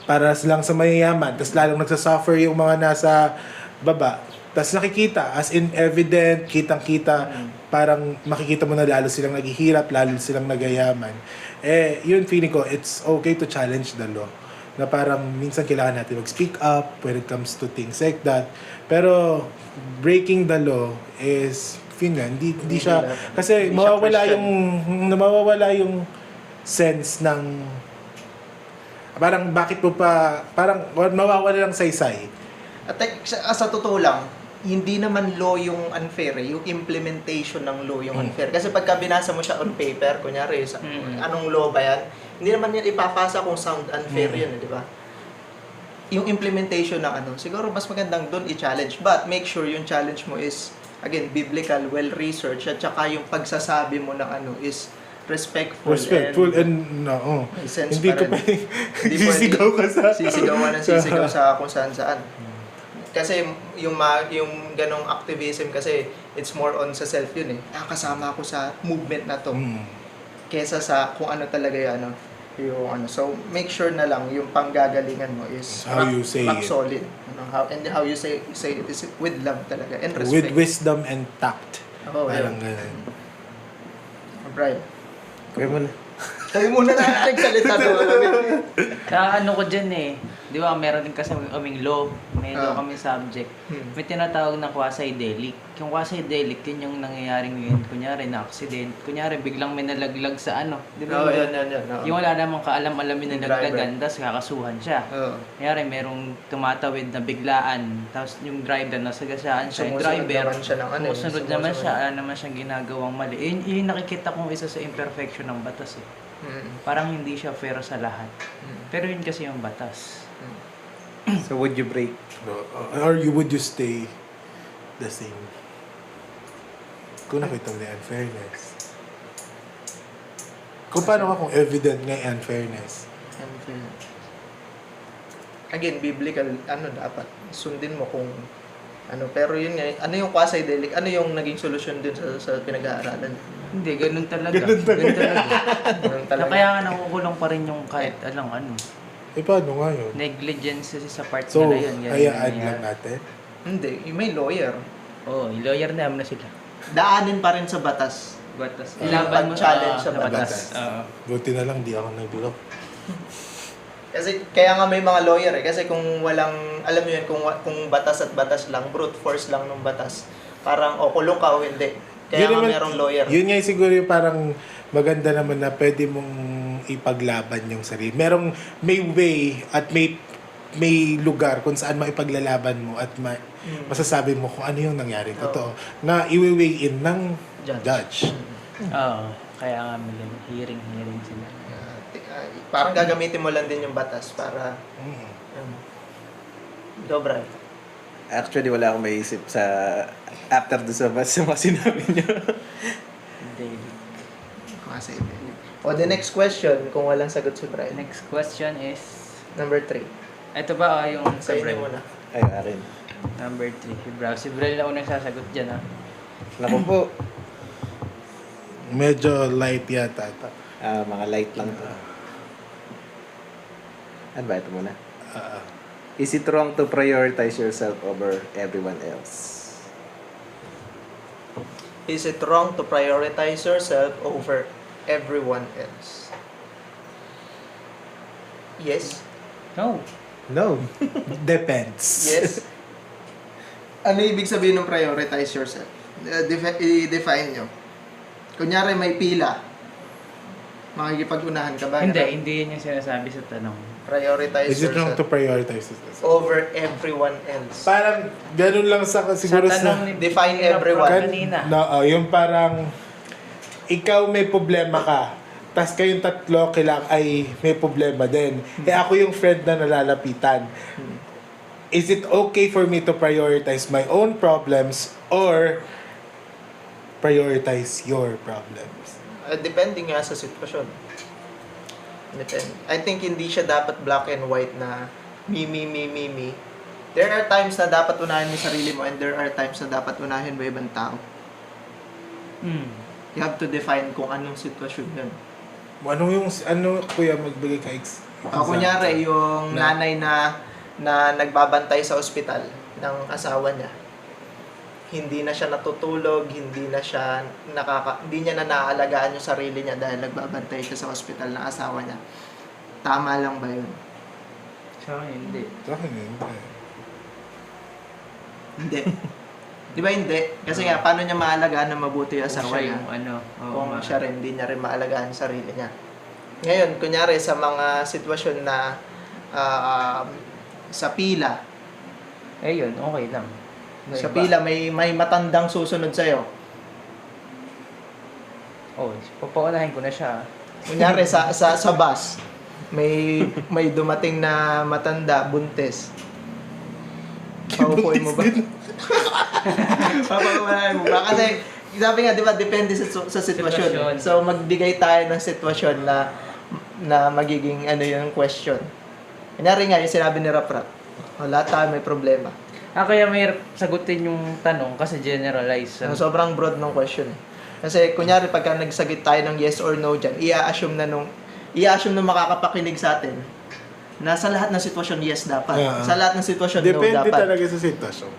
para lang sa mayayaman, tapos lalong nagsasuffer yung mga nasa baba. Tapos nakikita, as in evident, kitang-kita, parang makikita mo na lalo silang naghihirap, lalo silang nagayaman. Yun feeling ko, it's okay to challenge the law. Na parang minsan kailangan natin mag-speak up when it comes to things like that. Pero breaking the law is, yun nga, hindi siya, kasi mawawala yung sense ng, parang bakit mo pa, parang mawawala lang saysay. At sa totoo lang, hindi naman law yung unfair, yung implementation ng law yung unfair. Kasi pagka binasa mo siya on paper, kunyari, anong law ba yan? Hindi naman yan ipapasa kung sound unfair yun, di ba? Yung implementation ng siguro mas magandang doon i-challenge. But make sure yung challenge mo is, again, biblical, well-researched, at saka yung pagsasabi mo ng is respectful and hindi ko pwedeng sisigaw ka sisigawan ng sisigaw sa kung saan-saan. Kasi yung ganong activism kasi it's more on sa self yun kasama ako sa movement na to kesa sa kung ano talaga yung so make sure na lang yung panggagalingan mo is how you say rock it. Solid how you say it is with love talaga and respect, with wisdom and tact. Parang ganun. Brian, Kaya mo na. kami muna na nagsalita doon. Ko dyan di ba, meron din kasi kaming law, may law kami subject. May tinatawag na quasi-delict. Yung quasi-delict, yun yung nangyayaring yun. Kunyari, na-accident. Kunyari, biglang may nalaglag sa di ba? Yan. Yung wala namang kaalam-alamin na nalaglagan, tapos kakasuhan siya. Kunyari, merong tumatawid na biglaan, tapos yung driver, nasagasaan siya. Yung driver, sumusunod naman siya, naman siyang ginagawang mali. Yung nakikita kong isa sa imperfection ng batas Parang hindi siya fair sa lahat. Pero yun kasi yung batas. So would you break? Or would you stay the same? Kung nakita mo na unfairness. Kung paano ka kung evident nga yung unfairness? Again, biblical, dapat sundin mo kung pero yun nga, yung quasi-delict, yung naging solusyon dun sa pinag-aaralan? Hindi, ganun talaga. Ganun talaga. Ganun talaga. Kaya nga nakukulong pa rin yung kahit alang ano. Paano nga yun? Negligence sa part So, nila yun. Yan hayaan yung lang nangyayari. natin. Hindi, may lawyer. Oo, lawyer naman na sila. Daanin pa rin sa batas. Batas. Yung Ilaban mo pag-challenge sa sa batas. batas. Oo. Buti na lang, di ako nag-block. Kasi kaya nga may mga lawyer eh. Kasi kung walang, alam mo yun, kung batas at batas lang, brute force lang ng batas. Parang, kulong ka o hindi. Kaya nga merong lawyer. Yun nga siguro yung parang maganda naman na pwede mong ipaglaban yung sarili. May way at may lugar kung saan maipaglalaban mo at masasabi mo kung ano yung nangyari totoo na i-weigh in ng judge. Oo. Kaya nga may hearing sila. Parang gagamitin mo lang din yung batas para dobra. Actually, wala akong maisip sa after the mga sinabi niyo. Hindi. Kasi, the next question, kung walang sagot si Brian. Next question is... Number 3. Ito ba yung sa Sa'yo Brel? muna. Ay, akin. Number 3. Si Brel. Si Brel na unang sasagot dyan, ha? Naku po, Medyo light yata. mga light lang to. Ano ba ito muna? Is it wrong to prioritize yourself over everyone else? Is it wrong to prioritize yourself over everyone else? Yes. No. No. Depends. Yes. Ano ibig sabihin ng prioritize yourself? I-define nyo. Kunyari may pila. Makikipag-unahan ka ba? Hindi yun yung sinasabi sa tanong. Prioritize Is it wrong yourself to prioritize yourself? over everyone else. Parang ganun lang siguro sa tanong ni define ni Rob everyone. kanina. yung parang ikaw may problema ka. Tas kayong tatlo ay may problema din. Ako yung friend na nalalapitan. Is it okay for me to prioritize my own problems or prioritize your problems? Depende nga sa sitwasyon. Depende. I think hindi siya dapat black and white na me. There are times na dapat unahin mo sarili mo and there are times na dapat unahin mo ibang tao. You have to define kung anong sitwasyon yun. Kuya, magbigay ka Kunyari, yung nanay na nagbabantay sa ospital ng asawa niya. Hindi na siya natutulog, hindi niya na naaalagaan yung sarili niya dahil nagbabantay siya sa ospital ng asawa niya. Tama lang ba yun? Sa akin, hindi. Sa akin, hindi. Hindi. Di ba hindi? Kasi nga, paano niya maalagaan na mabuti yung asawa niya? Kung siya rin, hindi niya rin maalagaan yung sarili niya. Ngayon, kunyari, sa mga sitwasyon na sa pila, Yun, okay lang. sa pila, may matandang susunod sa'yo. Papaunahin ko na siya. Kunyari, sa bus, may dumating na matanda, buntis. Paupuin mo ba? Papaunahin mo ba? Kasi, sabi nga, di ba, depende sa sitwasyon. So, magbigay tayo ng sitwasyon na magiging yung question. Kunyari nga, yung sinabi ni Rap-Rap, lahat tayo may problema. Kaya mahirap sagutin yung tanong kasi generalize. Sobrang broad ng question. Kasi, kunyari, pagka nagsagit tayo ng yes or no dyan, i-assume nung makakapakinig sa atin na sa lahat ng sitwasyon, yes dapat. Sa lahat ng sitwasyon, no dapat. Depende talaga sa sitwasyon.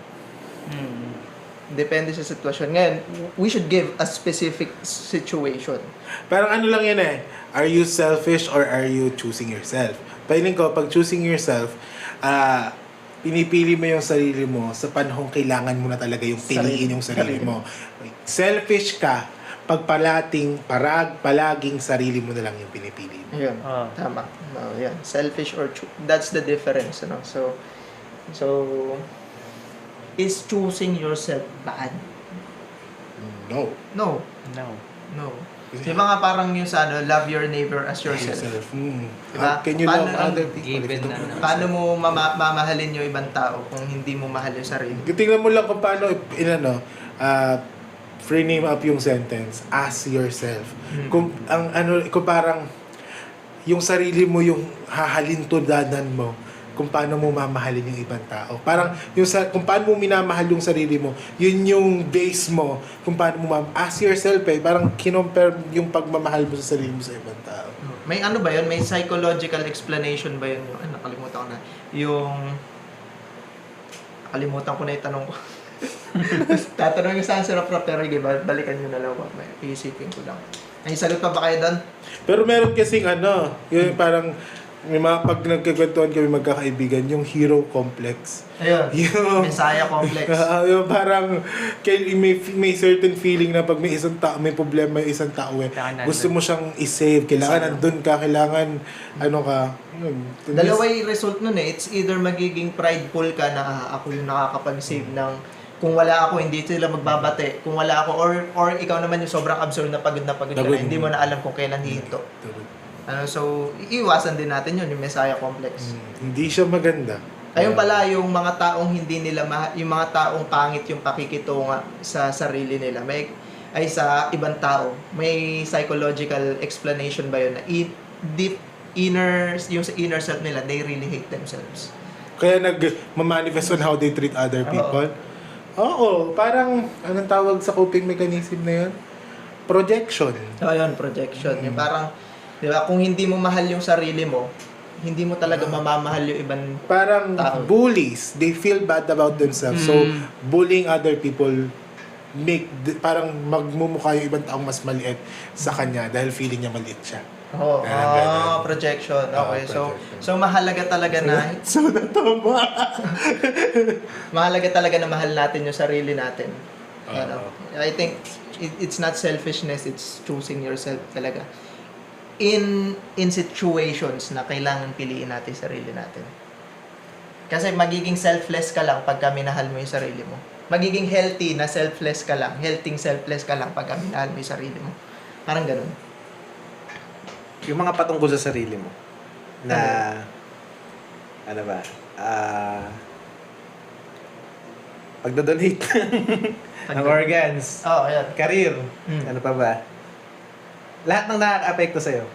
Depende sa sitwasyon. Ngayon, we should give a specific situation. Parang ano lang yan are you selfish or are you choosing yourself? Pailing ko, pag choosing yourself, pinipili mo yung sarili mo sa panahong kailangan mo na talaga yung piliin yung sarili mo. Selfish ka pag palaging sarili mo na lang yung pinipili mo. Yun. Tama. No, yan. Selfish or that's the difference, So is choosing yourself bad? No. No. No. Di ba nga parang yung sa love your neighbor as yourself? Diba? Can you love other people? given na Paano mo mamahalin yung ibang tao kung hindi mo mahal yung sarili? Tingnan mo lang kung paano frame up yung sentence. Ask yourself. Kung parang yung sarili mo yung hahalintudanan mo kung paano mo mamahalin yung ibang tao. Parang kung paano mo minamahal yung sarili mo, yun yung base mo kung paano mo ask yourself parang kinompare yung pagmamahal mo sa sarili mo sa ibang tao. May ano ba yun? May psychological explanation ba yun? Nakalimutan ko na. Nakalimutan ko na yung tanong ko. Tatanungin ko sa answer of pero balikan nyo na lang. May iisipin ko lang. May sagot pa ba kayo doon? Pero meron kasing yung parang may mga pag nagkakwentuhan kami magkakaibigan, yung hero complex. Ayun. Yung Messiah complex. yung parang may certain feeling na pag may isang tao, may problema yung isang tao gusto mo siyang i-save, kailangan nandun ka, kailangan yun. Dalawa yung result nun It's either magiging prideful ka na ako yung nakakapag-save ng kung wala ako, hindi sila magbabate. Kung wala ako, or ikaw naman yung sobrang absurd na pagod ka na, hindi mo na alam kung kailan hihinto. So, iiwasan din natin yun, yung Messiah complex. Hindi siya maganda. Ayun pala, yung mga taong hindi nila, yung mga taong pangit yung pakikitunga sa sarili nila, ay sa ibang tao, may psychological explanation ba yun na deep yung sa inner self nila, they really hate themselves. Kaya nag-manifest on how they treat other people. Oo, parang, anong tawag sa coping mechanism na yun? Projection. Ayun, projection. Yung parang, di ba, kung hindi mo mahal yung sarili mo, hindi mo talaga mamamahal yung ibang parang tao. bullies, they feel bad about themselves. So, bullying other people parang magmumukha yung ibang taong mas maliit sa kanya dahil feeling niya maliit siya. Projection. Okay, projection. so mahalaga talaga na So, natama. mahalaga talaga na mahal natin yung sarili natin. Oo. I think it's not selfishness, it's choosing yourself talaga. In situations na kailangan piliin natin sarili natin. Kasi magiging selfless ka lang pagka minahal mo yung sarili mo. Magiging healthy na selfless ka lang, selfless ka lang pagka minahal mo yung sarili mo. Parang ganun. Yung mga patungkol sa sarili mo na pagdodonate ng organs, Ayan. career, ano pa ba? Lahat ng nakaka-apekto sa'yo.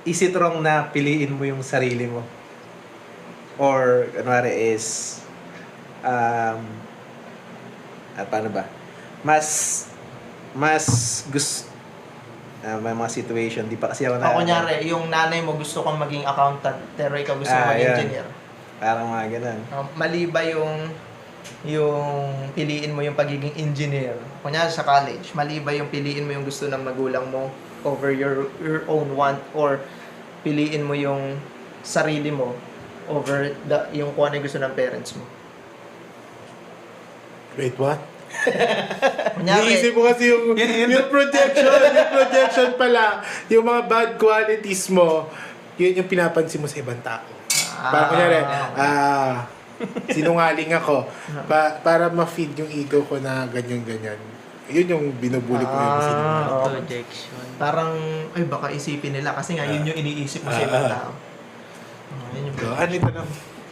Is it wrong na piliin mo yung sarili mo? Or, kunwari is, paano ba? Mas gusto, may mga situation, di pa kasi ako Kunyari, yung nanay mo gusto kang maging accountant, pero ikaw gusto kang maging yan. engineer. Parang mga ganun. Mali ba yung piliin mo yung pagiging engineer? Kunyari sa college, mali ba yung piliin mo yung gusto ng magulang mo over your own want, or piliin mo yung sarili mo over yung kung ano yung gusto ng parents mo? Wait, what? Kunyari, Iisip mo kasi yung projection pala, yung mga bad qualities mo, yun yung pinapansin mo sa ibang tao. Parang kunyari, sinungaling ako para ma-feed yung ego ko na ganyan-ganyan. Yun yung binubuli ko yung sinungaling. Projection. parang, ay baka isipin nila kasi nga yun yung iniisip mo sa ibang tao. Yun yung So, ano ito na?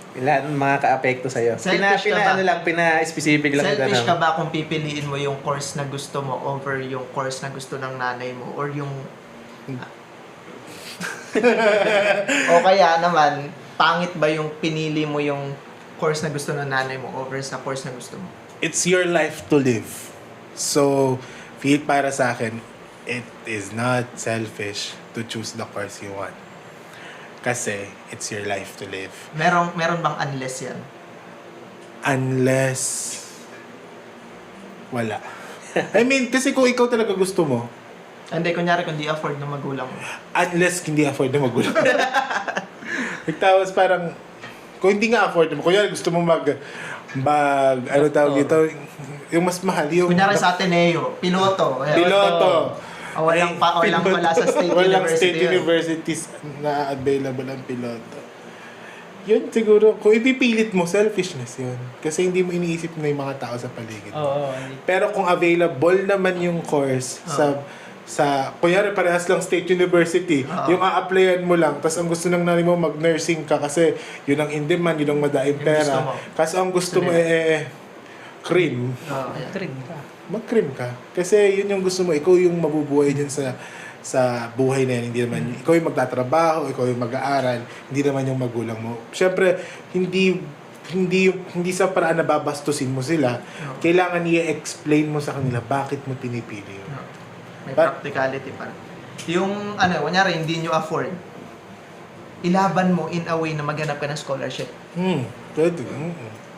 Ilan mga ka-apekto sa'yo? Selfish ka ba? Pina-specific lang selfish ito, ka ba kung pipiliin mo yung course na gusto mo over yung course na gusto ng nanay mo, or yung o kaya naman pangit ba yung pinili mo yung course na gusto ng nanay mo over sa course na gusto mo? It's your life to live. So, feel para sa akin, it is not selfish to choose the course you want. Kasi, it's your life to live. Meron bang unless yan? Unless, wala. I mean, kasi kung ikaw talaga gusto mo, Hindi, kunyari kung di afford ng magulang mo. unless hindi afford na magulang. Tapos parang, kung hindi nga afford mo, kunyari gusto mo ano tawag dito, yung mas mahal, yung Kunyari sa Ateneo, piloto. piloto. Walang wala sa state Walang university. state yun. universities na available ang piloto. Yun siguro, kung ipipilit mo, selfishness yun. Kasi hindi mo iniisip na yung mga tao sa paligid. Oo. Pero kung available naman yung course sa kunyari parehas lang state university, yung a-applyan mo lang, tapos ang gusto ng nanay mo mag-nursing ka kasi yun ang in demand, yun ang madaing Yung pera. gusto mo. Kasi ang gusto mo cream. Ayan. Trig ka. Mag-cream ka. Kasi yun yung gusto mo, ikaw yung mabubuhay dyan sa sa buhay na yan. Hindi naman, ikaw yung magtatrabaho, ikaw yung mag-aaral, hindi naman yung magulang mo. Siyempre, hindi sa paraan na babastusin mo sila. Kailangan i-explain mo sa kanila bakit mo pinipili yun. May practicality pa. Yung, kunyari, hindi nyo afford, ilaban mo in a way na maghanap ka ng scholarship. Pwede.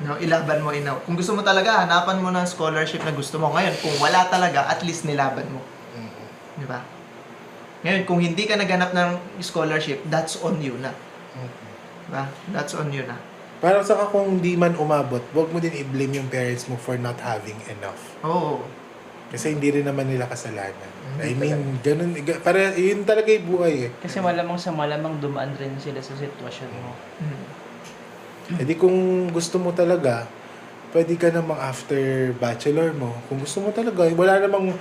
No, ilaban mo kung gusto mo talaga, hanapan mo ng scholarship na gusto mo. Ngayon, kung wala talaga, at least nilaban mo. Di ba? Ngayon, kung hindi ka naghanap ng scholarship, that's on you na. Diba? That's on you na. Parang saka kung di man umabot, huwag mo din i-blame yung parents mo for not having enough. Oo. Kasi hindi rin naman nila kasalanan. I mean, ganun, para yun talaga yung buhay eh. Kasi malamang sa malamang dumaan rin sila sa sitwasyon mo. E di kung gusto mo talaga, pwede ka namang after bachelor mo. Kung gusto mo talaga, wala namang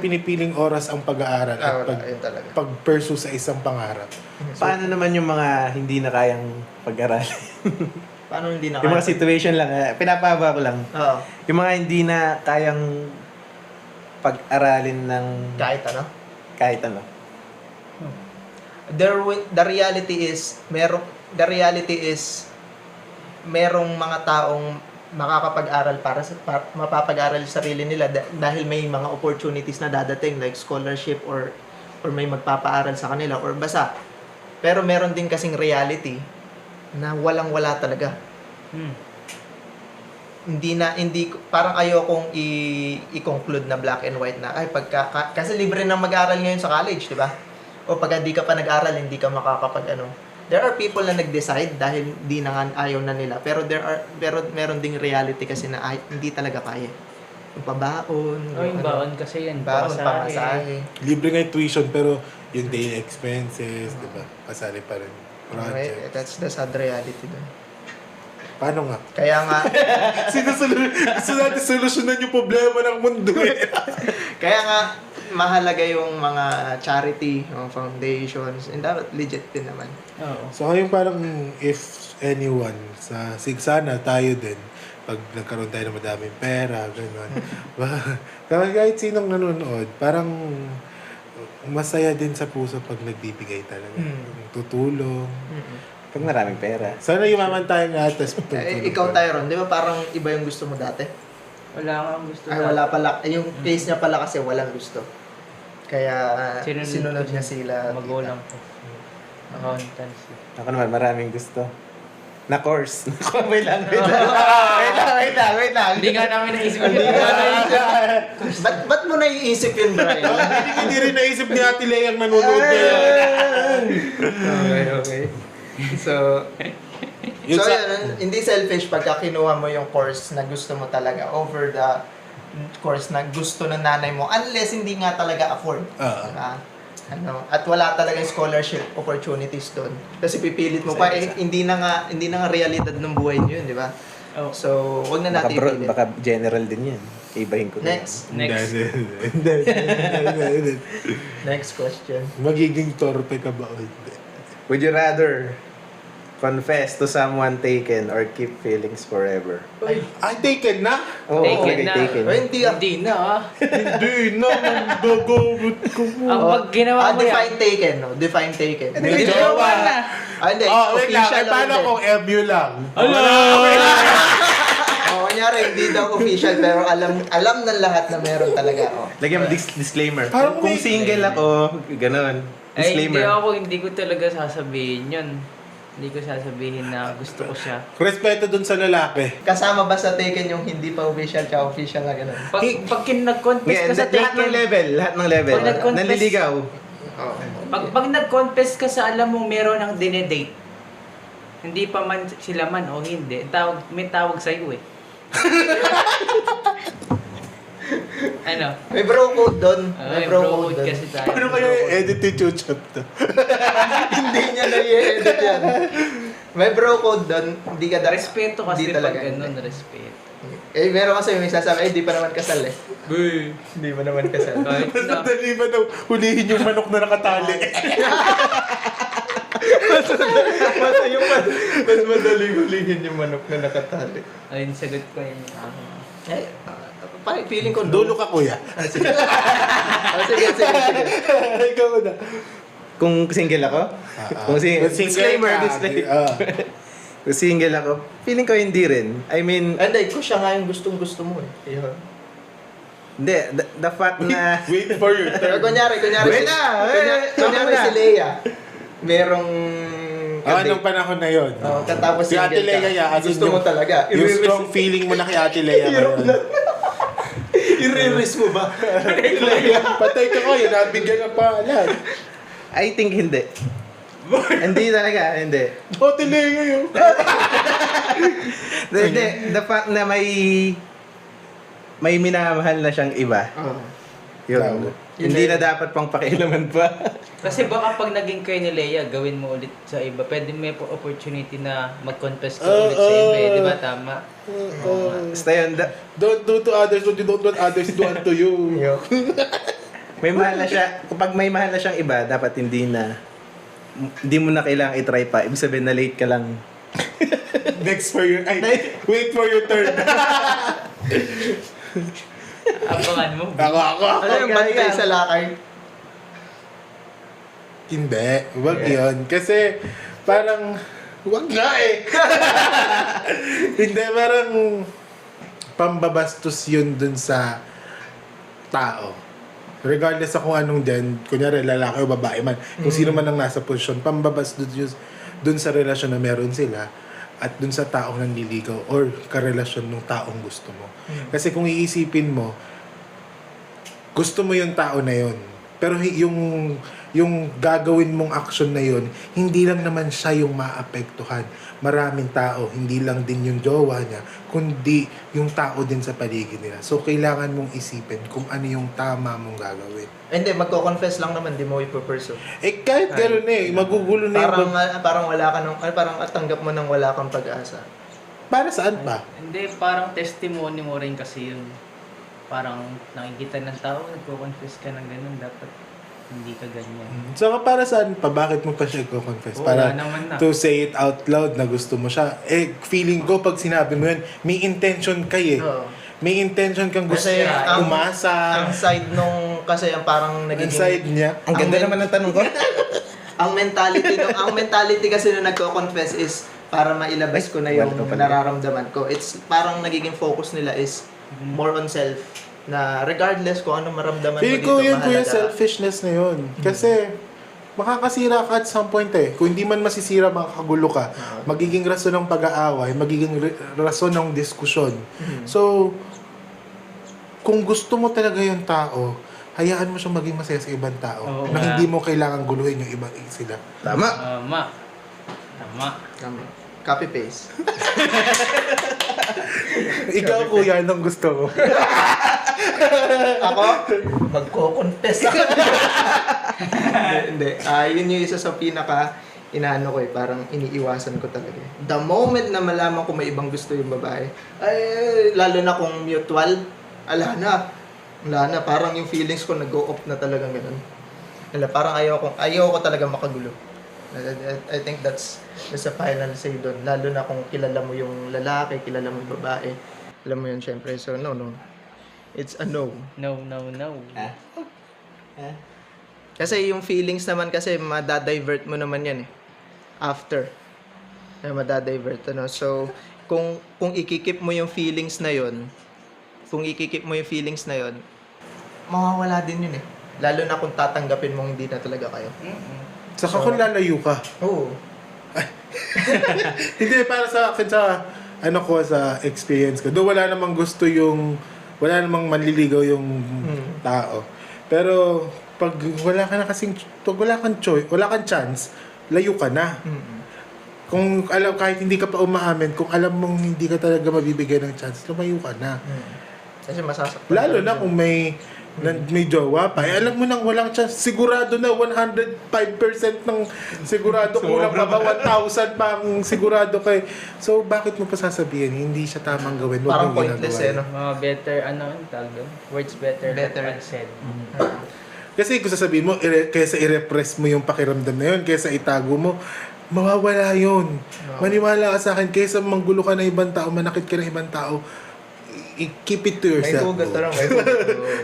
pinipiling oras ang pag-aaral at Yun talaga. pag-pursue sa isang pangarap. Paano naman yung mga hindi na kayang pag-aralin? Paano hindi na Yung mga situation lang, pinapahaba ko lang. Oo. Yung mga hindi na kayang pag-aralin ng Kahit ano. The reality is merong mga taong makakapag-aral mapapag-aral sa sarili nila dahil may mga opportunities na dadating like scholarship or may magpapaaral sa kanila or basta. Pero meron din kasing reality na walang-wala talaga. Hindi parang ayokong i-conclude na black and white na kasi libre nang mag-aral ngayon sa college, di ba? O pag hindi ka pa nag-aral, hindi ka There are people na nag-decide dahil di na nga ayaw na nila. Pero meron ding reality kasi na hindi talaga kaya. Yung pabaon. Yung baon kasi yan. Baon, pamasahe. pamasahe. Libre nga yung tuition, pero yung daily expenses, di ba? Kasali pa rin. Project. That's the sad reality dun. Paano nga? Kaya nga, Gusto natin solusyonan yung problema ng mundo eh. kaya nga, mahalaga yung mga charity, yung foundations, and dapat legit din naman. Oo. So yung parang if anyone, sana tayo din, pag nagkaroon tayo ng madaming pera, gano'n. Kahit sinong nanonood, parang masaya din sa puso pag nagbibigay talaga. Tutulong. Pag maraming pera. Sana yumaman tayo nga, tapos Ikaw tayo ron, di ba parang iba yung gusto mo dati? Wala kang gusto Ay, wala pala. Yung case niya pala kasi walang gusto. Kaya sinunod niya sila. Magulang ko. Accountancy. Ako naman, maraming gusto. Na course. Wait lang. Hindi nga namin naisip yun. Ba't mo naiisip yun, Brian? Hindi rin naisip ni Ate Leia ang nanonood ngayon. Okay. So Yun so sa- yun, hindi selfish pagka kinuha mo yung course na gusto mo talaga over the course na gusto ng nanay mo unless hindi nga talaga afford. Diba? At wala talaga scholarship opportunities doon. Kasi pipilit mo pa hindi na nga realidad ng buhay niyo yun, di ba? Oh. So, wag na natin ipilit. Baka general din yan. Ibahin ko na. Next question. Magiging torpe ka ba o hindi? Would you rather confess to someone taken or keep feelings forever? Ay, taken na? Oo, Taken na. taken. Hindi Hindi na ah. Hindi na, magagawit ko mo. Ang pag ginawa mo yan. define taken, no? Define taken. Hindi, Ginawa jowa. na. Hindi. Wait lang. Official Ay, paano lang kung MU lang? kunyari, hindi daw official, pero alam ng lahat na meron talaga. Lagyan mo disclaimer. Parang Kung may- single ako, ganun. Ay, Disclaimer. hindi ko talaga sasabihin yun. Hindi ko sasabihin na gusto ko siya. Respeto dun sa lalaki. Kasama ba sa taken yung hindi pa official tsaka official na gano'n? Pag nag-confess ka sa Lahat ng taken, level. Pag nag-confess- Nanliligaw. pag nag-confess ka sa alam mong meron ng dinedate, hindi pa man sila man o hindi, may tawag sa'yo eh. Ano? May bro code doon. May bro code doon. kasi tayo. Paano kaya i-edit yung chuchat to? Hindi niya na-i-edit yan. May bro code doon. Hindi ka Respeto kasi Hindi pag talaga. ganun, respeto. Meron kasi may sasabi, di pa naman kasal eh. Buy! Hindi pa naman kasal. Kahit Mas na. madali ba daw hulihin yung manok na nakatali? Mas madaling hulihin yung manok na nakatali. Ayun, sagot ko yun. Eh, feeling ko no. Dulo ka, kuya. Sige. Sige. Ikaw na. Kung single ako? Kung disclaimer. Kung single ako, feeling ko hindi rin. I mean, Hindi, ko siya nga yung gustong-gusto mo eh. Yun. hindi, the fact na... Wait for your Pero turn. kunyari, Wait na! kunyari si Leia. Merong Anong panahon na yun? katapos Si Ate single ka. Lea, as in Gusto mo talaga. Yung strong feeling mo na kay Ate Lea ngayon. I-re-risk mo ba? Patay ka ko, yun, nabigyan ka pa. Alam. I think hindi. Hindi talaga, hindi. Ate Lea yun. Hindi, the fact na may minamahal na siyang iba. Yun. Hindi na dapat pang pakialaman pa. Kasi baka pag naging kayo ni Leia, gawin mo ulit sa iba. Pwede may opportunity na mag-confess ka ulit sa iba eh. Di ba? Tama? Basta yun, Don't do to others what you don't want others to do unto you. may mahal na siya. Kapag may mahal na siyang iba, dapat hindi mo na kailangang i-try pa. Ibig sabihin na late ka lang. Next for your... wait for your turn. Abangan mo. Ako. Ano yung bantay sa lakay? Hindi. Wag yun. Kasi parang... Wag nga eh. Hindi, parang pambabastos yun dun sa tao. Regardless sa kung anong din, kunyari lalaki o babae man, kung sino man ang nasa posisyon, pambabastos yun dun sa relasyon na meron sila at dun sa taong nanliligaw or karelasyon ng taong gusto mo. Kasi kung iisipin mo, gusto mo yung tao na yun. Pero yung gagawin mong action na yun, hindi lang naman siya yung maapektuhan. Maraming tao, hindi lang din yung jowa niya, kundi yung tao din sa paligid nila. So, kailangan mong isipin kung ano yung tama mong gagawin. Hindi, magko-confess lang naman, di mo ipupursue. Eh, kahit gano'n eh, magugulo na Parang, yung... parang wala ka nung, parang tanggap mo nang wala kang pag-asa. Para saan pa? Hindi, parang testimony mo rin kasi yun. Parang nakikita ng tao, nagko-confess ka ng ganun, dapat hindi ka ganyan. So, para saan pa? Bakit mo pa siya i-confess? Wala Para naman na. to say it out loud na gusto mo siya. Eh, feeling ko pag sinabi mo yun, may intention kayo eh. Oo. May intention kang gusto Kasi umasa. Ang side nung, kasi ang parang Ang nagiging... side niya. Ang ganda naman ng tanong ko. ang mentality kasi nung nagko-confess is para mailabas ko na yung nararamdaman ko. It's parang nagiging focus nila is more on self. Na regardless kung ano maramdaman mo Feel dito, ko yun, kuya, mahalaga. selfishness na yun. Kasi, makakasira ka at some point eh. Kung hindi man masisira, makakagulo ka. Magiging rason ng pag-aaway, magiging rason ng diskusyon. So, kung gusto mo talaga yung tao, hayaan mo siyang maging masaya sa ibang tao. Oo na nga. hindi mo kailangan guluhin yung ibang sila. Tama. Tama. Copy-paste. Ikaw, kuya, anong gusto mo? Ako, magko-confess ako. Hindi. Yun yung isa sa pinaka inaano ko eh, parang iniiwasan ko talaga. The moment na malaman ko may ibang gusto yung babae, ay, lalo na kung mutual, ala na, parang yung feelings ko nag-go off na talagang ganun. Parang ayaw ko talaga makagulo. I think that's a final say doon. Lalo na kung kilala mo yung lalaki, kilala mo yung babae. Alam mo yun, syempre. So, no. It's a no. No. Kasi yung feelings naman kasi madadivert mo naman yan eh. After. Madadivert. So, kung ikikip mo yung feelings na yon, mawawala din yun eh. Lalo na kung tatanggapin mong hindi na talaga kayo. Saka kung lalayo ka. Oo. Hindi, para sa akin, sa experience ko. Doon wala namang wala namang manliligaw yung tao. Pero, pag wala kang choice, wala kang chance, layo ka na. Kung kahit hindi ka pa umaamin, kung alam mong hindi ka talaga mabibigyan ng chance, lumayo ka na. Kasi masasaktan. Lalo na kung may jowa pa. Alam mo nang walang chance. Sigurado na 105% ng sigurado. Kulang pa ba 1,000 pa ang sigurado kay. So, bakit mo pa sasabihin? Hindi siya tamang gawin. Huwag Parang mong pointless ginagawa eh, no? Mga better, tawag doon? Words better unsaid. Kasi kung sasabihin mo, kaysa i-repress mo yung pakiramdam na yun, kaysa itago mo, mawawala yun. Maniwala ka sa akin, kaysa manggulo ka ng ibang tao, manakit ka ng ibang tao, keep it to May yourself. hugot bro. na lang, may hugot.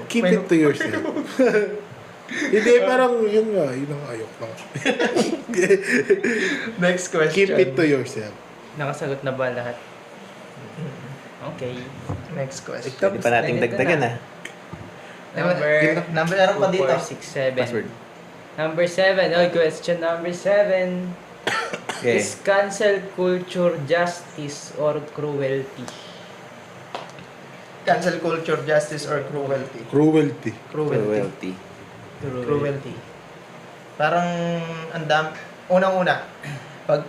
Keep May it to yourself. Hindi, parang yun nga, yun ang ayok lang. Next question. Keep it to yourself. Nakasagot na ba lahat? Okay. Next question. Pwede pa nating Ganito dagdagan na. ah. Number, meron pa dito. 4, 6, 7. Password. Number 7. Oh, question number 7. Okay. Is cancel culture justice or cruelty? Cancel culture, justice, or cruelty? Cruelty. Cruelty. Cruelty. Cruelty. Parang, unang-una, pag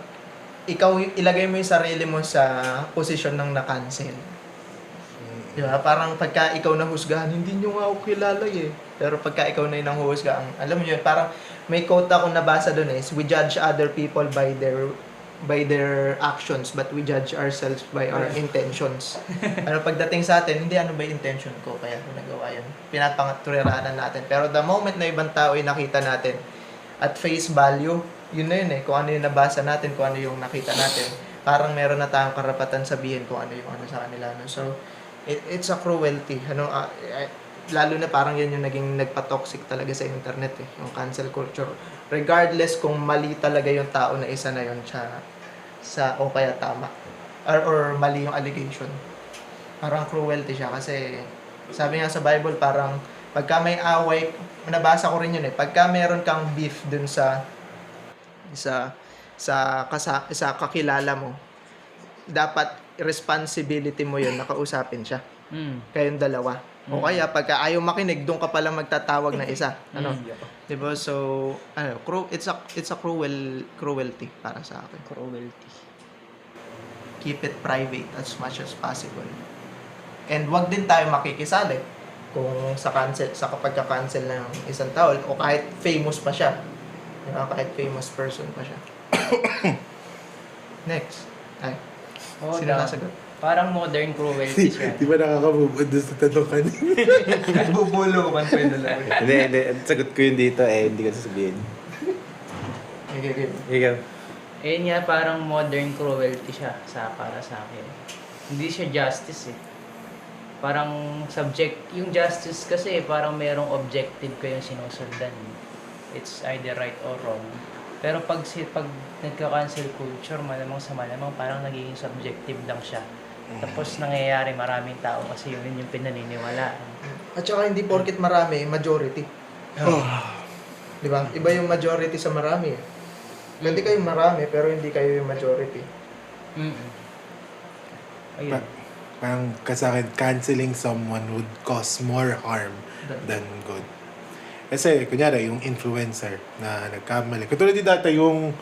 ikaw ilagay mo yung sarili mo sa posisyon ng na-cancel. Di ba? Parang pagka ikaw nahusgahan, hindi nyo nga ako kilala eh. Pero pagka ikaw na yung nanghusgahan, alam mo yun, parang may quote akong nabasa doon is, we judge other people by their actions, but we judge ourselves by our intentions. Ano pagdating sa atin, hindi ano ba yung intention ko, kaya ko nagawa yun. Pinapangturiranan natin. Pero the moment na ibang tao ay nakita natin, at face value, yun na yun eh, kung ano yung nabasa natin, kung ano yung nakita natin, parang meron na tayong karapatan sabihin kung ano yung ano sa kanila. No? So, it's a cruelty. Lalo na parang yan yung naging nagpa-toxic talaga sa internet eh, yung cancel culture. Regardless kung mali talaga yung tao na isa na yun o kaya tama. Or mali yung allegation. Parang cruelty siya kasi sabi nga sa Bible parang pagka may away, nabasa ko rin yun eh, pagka meron kang beef dun sa kakilala mo, dapat responsibility mo yun, nakausapin siya. Kayong dalawa. O kaya pagka ayaw makinig, doon ka pala magtatawag na isa. Diba? So, it's a cruelty para sa akin. Cruelty. Keep it private as much as possible. And wag din tayo makikisali kung sa kapag ka-cancel ng isang tao o kahit famous pa siya. Diba? Kahit famous person pa siya. Next. Ay. Sino nasagot? Parang modern cruelty siya. Di ba nakaka-move on doon sa tanong kanina? Bubulo man pa yung dalawa. Hindi. Sagot ko yun dito hindi ko sasabihin. Okay. Ikaw. Ayun nga, parang modern cruelty siya para sa akin. Hindi siya justice eh. Parang yung justice kasi parang merong objective kayong sinusundan. It's either right or wrong. Pero pag nagka-cancel culture, malamang sa malamang parang nagiging subjective lang siya. Tapos nangyayari maraming tao kasi yun yung pinaniniwalaan. At saka hindi porket marami, majority. Di ba? Iba yung majority sa marami. Hindi kayo marami, pero hindi kayo yung majority. Ayun. Parang sa akin, canceling someone would cause more harm than good. Kasi, kunyari, yung influencer na nagkamali. Katulad din dati yung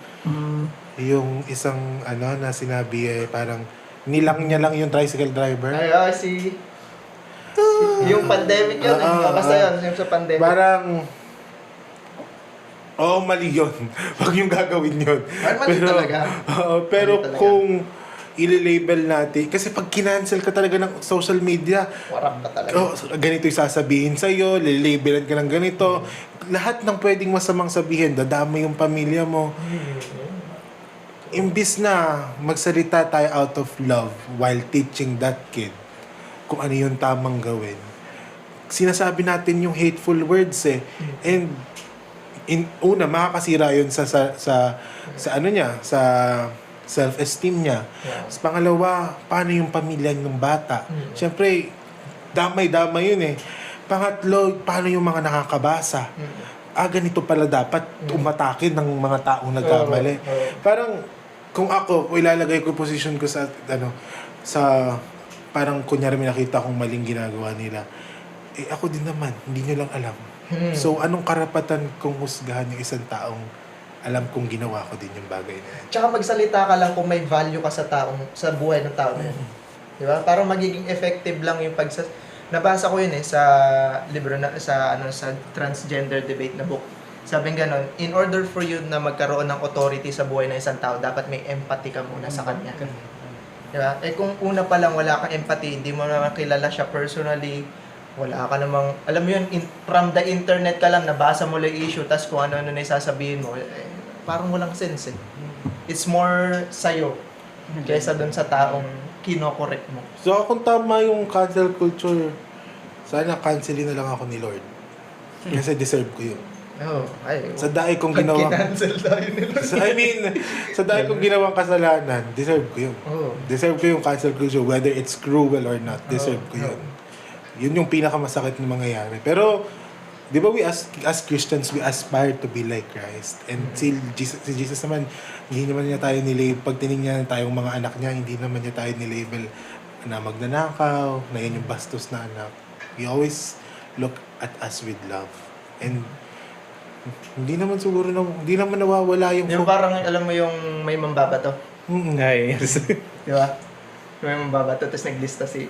isang na sinabi parang nilang niya lang yung tricycle driver. Yung pandemic yun. Basta yun, yung sa pandemic. Parang, mali yun. Huwag yung gagawin yun. Mali talaga. Pero Mali talaga. kung i-label natin, kasi pag kinancel ka talaga ng social media, Warap ka talaga. ganito yung sasabihin sa'yo, lilabelan ka ng ganito. Lahat ng pwedeng masamang sabihin, dadami yung pamilya mo. Imbis na magsalita tayo out of love while teaching that kid kung ano yung tamang gawin, sinasabi natin yung hateful words eh. And una, makakasira yun sa ano niya, sa self-esteem niya. Yeah. Pangalawa, paano yung pamilya ng bata? Siyempre, damay-damay yun eh. Pangatlo, paano yung mga nakakabasa? Ganito pala dapat umatake ng mga taong nagkamali. Parang, kung ako, ilalagay ko position ko sa parang kunyari may nakita akong maling ginagawa nila. Ako din naman, hindi nyo lang alam. So, anong karapatan kung husgahan yung isang taong alam kong ginawa ko din yung bagay na yan? Tsaka magsalita ka lang kung may value ka sa buhay ng tao na yun. Di ba? Parang magiging effective lang yung nabasa ko yun sa libro sa transgender debate na book. Sabing ganon, in order for you na magkaroon ng authority sa buhay ng isang tao, dapat may empathy ka muna sa kanya. Diba? Kung una pa lang wala kang empathy, hindi mo naman kilala siya personally, wala ka namang, alam mo yun, from the internet ka lang, nabasa mo lang issue, tas kung ano-ano na sasabihin mo, parang walang sense eh. It's more sa'yo, kaysa dun sa taong kinokorek mo. So, kung tama yung cancel culture, sana cancelin na lang ako ni Lord. Kasi deserve ko yun. Oh, ay. Sa dahil kong Pag ginawang... kinancel tayo nila. sa dahil kong ginawang kasalanan, deserve ko yun. Oh. Deserve ko yung cancel culture, whether it's cruel or not. Deserve ko yun. Yun yung pinakamasakit na mangyayari. Pero, di ba we as Christians, we aspire to be like Christ. And si Jesus naman, hindi naman niya tayo nilabel. Pag tinignan tayong mga anak niya, hindi naman niya tayo nilabel na magnanakaw, na yun yung bastos na anak. He always look at us with love. And hindi naman siguro hindi naman nawawala Yung parang, alam mo yung may mambabato. Nice. Di ba? May mambabato, tapos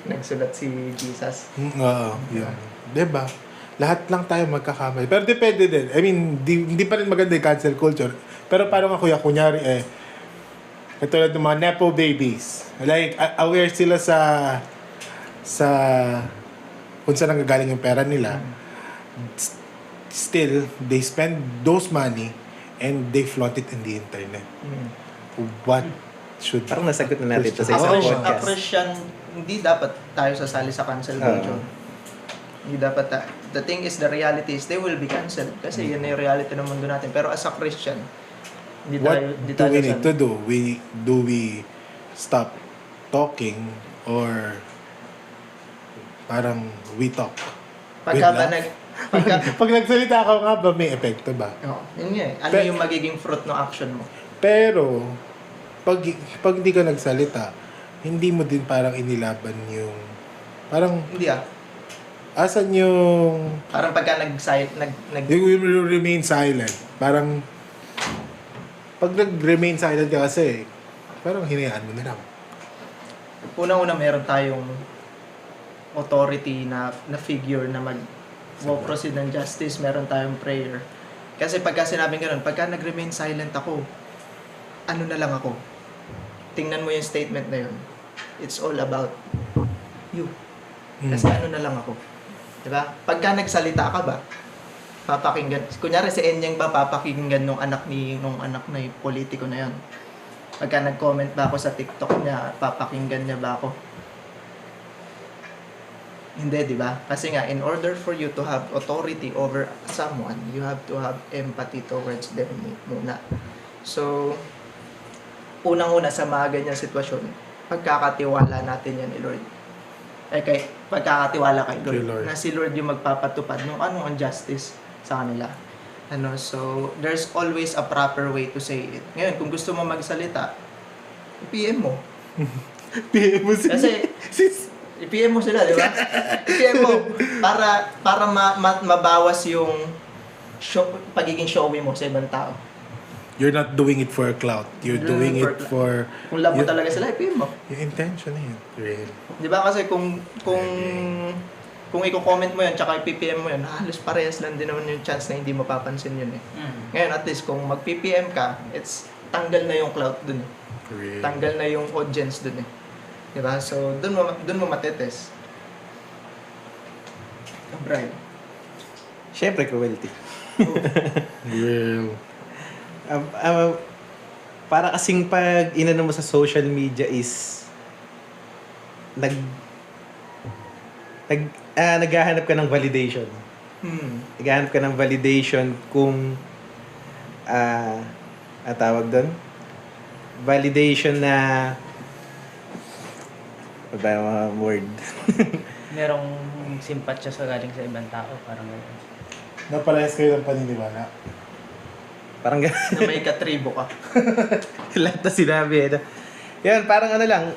nagsulat si Jesus. Oo, yun. Diba? Lahat lang tayo magkakamali. Pero depende din. I mean, hindi pa rin maganda yung cancel culture. Pero parang ako, kunyari katulad ng mga nepo babies. Like, aware sila sa kung saan nanggagaling yung pera nila. Still, they spend those money and they flaunt it in the internet. What should... Parang nasagot na natin ito sa A isang Christian, podcast. hindi dapat tayo sasali sa cancel culture. Hindi dapat the thing is, the reality is, they will be canceled. Kasi yun na yung reality ng mundo natin. Pero as a Christian, hindi What tayo do we need to do? Do we stop talking or parang we talk? Pagka With ba love? pagka, Pag nagsalita ka nga ba, may epekto ba? yun nga eh. Ano yung magiging fruit ng action mo? Pero, pag hindi ka nagsalita, hindi mo din parang inilaban yung... Parang, Hindi asan yung... Parang pagka You remain silent. Parang, pag nag-remain silent ka kasi, parang hinayaan mo na lang. unang-una meron tayong authority na figure na proceed ng justice, meron tayong prayer. Kasi pagka sinabing gano'n, pagka nag-remain silent ako, ano na lang ako? Tingnan mo yung statement na yun. It's all about you. Kasi ano na lang ako. Diba? Pagka nagsalita ka ba, papakinggan. Kunyari si Enyang ba, papakinggan nung anak na yung politiko na yun. Pagka nag-comment ba ako sa TikTok niya, papakinggan niya ba ako? Hindi, di ba? Kasi nga, in order for you to have authority over someone, you have to have empathy towards them muna. So, unang-una sa mga ganyang sitwasyon, pagkakatiwala natin yan ni Lord. Pagkakatiwala kay Lord, na si Lord yung magpapatupad ng anong justice sa kanila. So, there's always a proper way to say it. Ngayon, kung gusto mo magsalita, i-PM mo. PM mo Kasi, i-PM mo sila, di ba? I-PM mo para mabawas yung pagiging showy mo sa ibang tao. You're not doing it for clout. You're doing it for... Kung love mo talaga sila, i-PM mo. Yung intention na yun. Real. Di ba kasi kung i-comment mo yan tsaka i-PPM mo yan, halos parehas lang din naman yung chance na hindi mo papansin yun eh. Ngayon at least kung mag-PPM ka, tanggal na yung clout dun eh. Real. Tanggal na yung audience dun eh. Di ba? So, dun mo matetes. Brian. Siyempre, cruelty. Real. Para kasing pag inano mo sa social media is naghahanap ka ng validation. Naghahanap ka ng validation kung tawag doon? Validation na ano ba yung mga word? Merong simpatsya sa galing sa ibang tao, parang gano'n. Naparehas kayo ng paniniwala. Parang Na may katribo ka. lahat na sinabi. Yan, parang ano lang,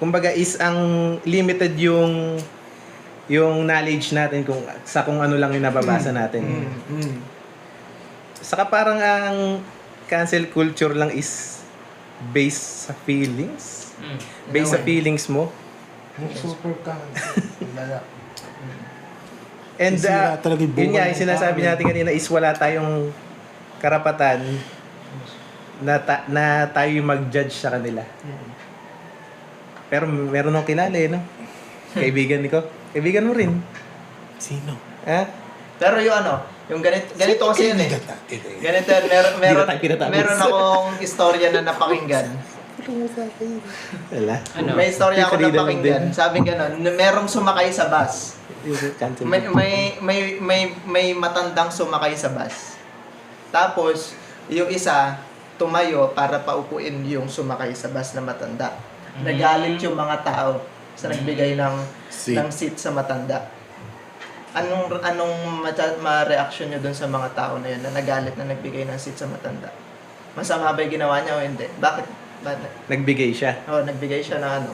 kumbaga is ang limited yung knowledge natin kung ano lang yung nababasa natin. Saka parang ang cancel culture lang is based sa feelings. Based sa feelings mo. Super cancel. Lala. And Isira talaga yung yun nga, buhay yung ng sinasabi tao. natin kanina is wala tayong karapatan na tayo yung mag-judge sa kanila. Pero meron akong kilala no? Kaibigan ko. Kaibigan mo rin. Sino? Ha? Pero Yung ganito kasi yun eh. Kaibigan natin eh. Ganito, meron Pinatapos. meron akong istorya na napakinggan. Wala. Ano? May istorya ako Freedom napakinggan. Sabi gano'n, merong sumakay sa bus. Cancel. May matandang sumakay sa bus. Tapos, yung isa, tumayo para paupuin yung sumakay sa bus na matanda. Nagalit yung mga tao sa nagbigay ng seat sa matanda. Anong ma-reaction nyo dun sa mga tao na yun na nagalit na nagbigay ng seat sa matanda? Masama ba yung ginawa niya o hindi? Bakit? Nagbigay siya. Nagbigay siya ng ano?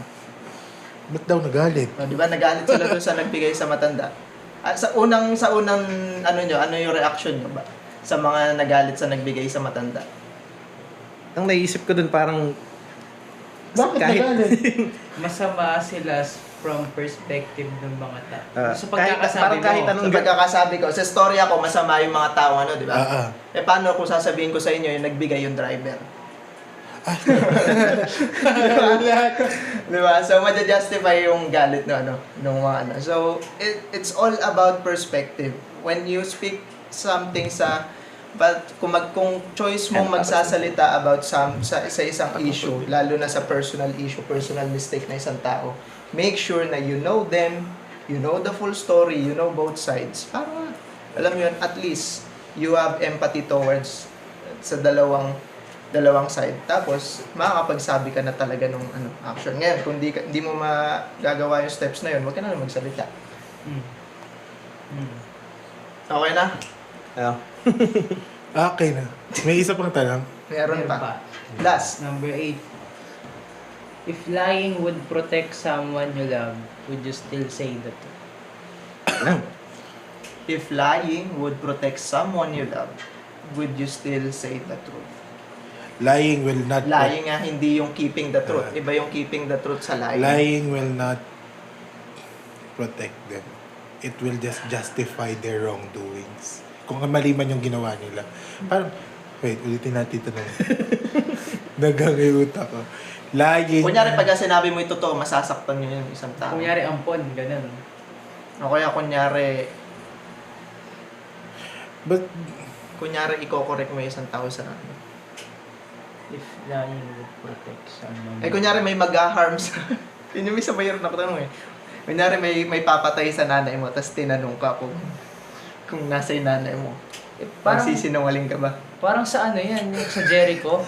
Ba't daw nagalit? Di ba nagalit sila dun sa nagbigay sa matanda? At sa unang ano nyo, ano yung reaction nyo ba? Sa mga nagalit sa nagbigay sa matanda? Ang naisip ko dun parang Bakit nagalit? Masama sila from perspective ng mga tao. Sa kahit- pagkakasabi parang kahit mo, anong Sa pagkakasabi ko, sa storya ko, masama yung mga tao, ano, di ba? Ah. Eh, paano kung sasabihin ko sa inyo yung nagbigay yung driver? Di ba? So, ma-justify yung galit no, ano, nung mga ano. So, it's all about perspective. When you speak something but kung choice mo magsasalita about sa isang issue, lalo na sa personal issue, personal mistake na isang tao, make sure na you know them, you know the full story, you know both sides. Para, alam mo yun, at least, you have empathy towards sa dalawang side. Tapos, makakapagsabi ka na talaga nung action. Ngayon, kung di mo magagawa yung steps na yun, huwag ka na magsalita. Okay na? Okay na. May isa pang tanong. Meron Meron pa. pa. Last. Number 8. If lying would protect someone you love, would you still say the truth? If lying would protect someone you love, would you still say the truth? Lying will not... Lying nga, hindi yung keeping the truth. Iba yung keeping the truth sa lying. Lying will not protect them. It will just justify their wrongdoings. Kung mali man yung ginawa nila. Parang, wait, ulitin natin ito na. Nagangayuta ko. Lying... Kunyari, pag sinabi mo yung totoo, masasaktan nyo yung isang tao. Kunyari ampon, ganun. O kaya, kunyari, But, i-correct mo yung isang tao sa If lying would protect someone. kunyari may mag-harm sa... Yun yung isa mayroon na tanong eh. Kunyari may papatay sa nanay mo, tapos tinanong ka kung nasa yung nanay mo. Parang, Magsisinungaling ka ba? parang sa ano yan, yung sa Jericho.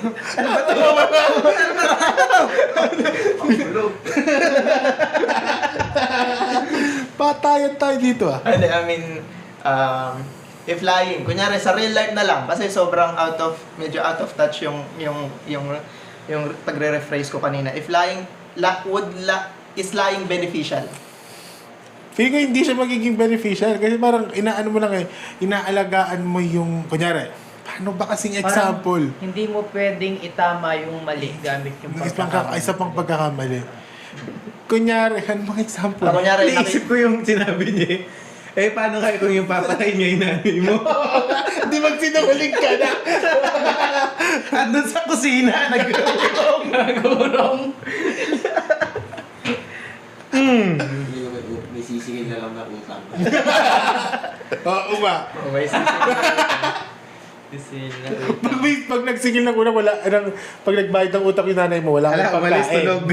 patayan tayo dito ah. Hindi, I mean, if lying, kunyari sa real life na lang, kasi sobrang medyo out of touch yung pagre-rephrase ko kanina. If lying, is lying beneficial? Feeling ko hindi siya magiging beneficial kasi parang inaano mo lang inaalagaan mo yung, kunyari, paano ba kasing example? Parang hindi mo pwedeng itama yung mali gamit yung pagkakamali. Isa pang pagkakamali. Kunyari, ano bang example? Kunyari, Naisip ko yung sinabi niya eh. Eh, paano kayo kung yung papatay niya yung nanay mo? Hindi magsinungaling ka na. Andun sa kusina, nagulong. Nagurong. May sisigil na lang na utang. Oo nga. may Pag nagsingil ng una, wala, pag nagbayad ng utak yung nanay mo, wala Wala, kang umalis pagkain. tulog.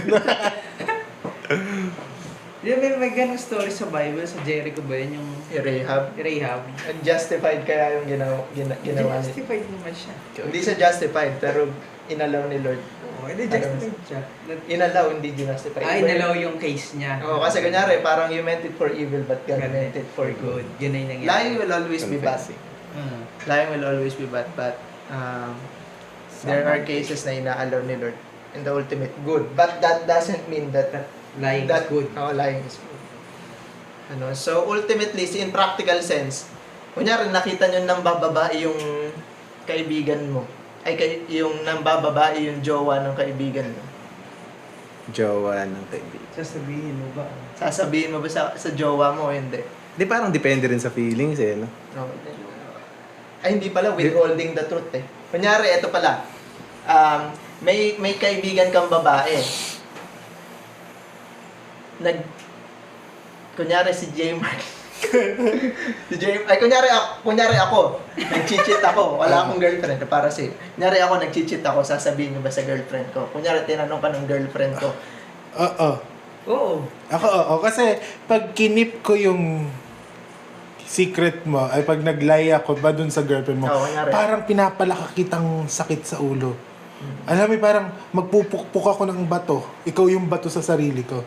May ganong story sa Bible, sa Jericho ba yun, yung Rahab. Justified kaya yung ginawa niya. Justified naman siya. Hindi siya justified, pero inalaw ni Lord. Oo, hindi justified siya. Inalaw, hindi justified. Inalaw yung case niya. Oo, kasi kunyari, parang you meant it for evil, but God meant it for good. Yun ay nangyari. Lying will always be bad. Hmm. Lying will always be bad, but there are cases na inaalaw ni Lord in the ultimate good. But that doesn't mean that Lying is good. Oh, lying is good. So ultimately, in practical sense, kunyari nakita nyo nang bababae yung kaibigan mo, yung nang bababae yung jowa ng kaibigan mo. Jowa ng kaibigan. Sasabihin mo ba? Sasabihin mo ba sa jowa mo o hindi? Di parang depende rin sa feelings eh, no? No. Ay, hindi pala, withholding the truth eh. Kunyari, ito pala, may kaibigan kang babae. Kunyari si J. Mark. Si James, ay kunyari ako, nag-cheat ako, wala akong girlfriend, para si, kunyari ako nag-cheat ako, sasabihin niyo ba sa girlfriend ko? Kunyari tinanong ka ng girlfriend ko, Oo. Oo. Ako, oo. Kasi pag kinip ko yung secret mo, ay pag nag-lie ako ba dun sa girlfriend mo, Oo, kunyari. parang pinapalaka kitang sakit sa ulo. Alam mo, parang magpupukpuk ako ng bato. Ikaw yung bato sa sarili ko.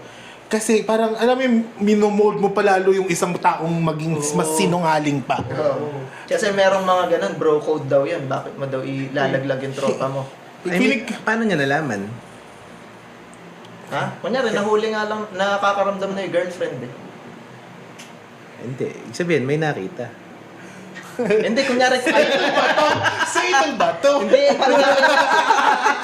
Kasi parang, alam mo, minomold mo palalo yung isang taong maging mas sinungaling pa. Kasi merong mga ganun, bro code daw yun. Bakit mo daw ilalaglag yung tropa mo? I mean, paano niya nalaman? Ha? Kunyari, nahuli nga lang, nakakaramdam na yung girlfriend eh. Hindi. Ibig sabihin, may nakita. Hindi, kunyari, Sa itong bato. hindi,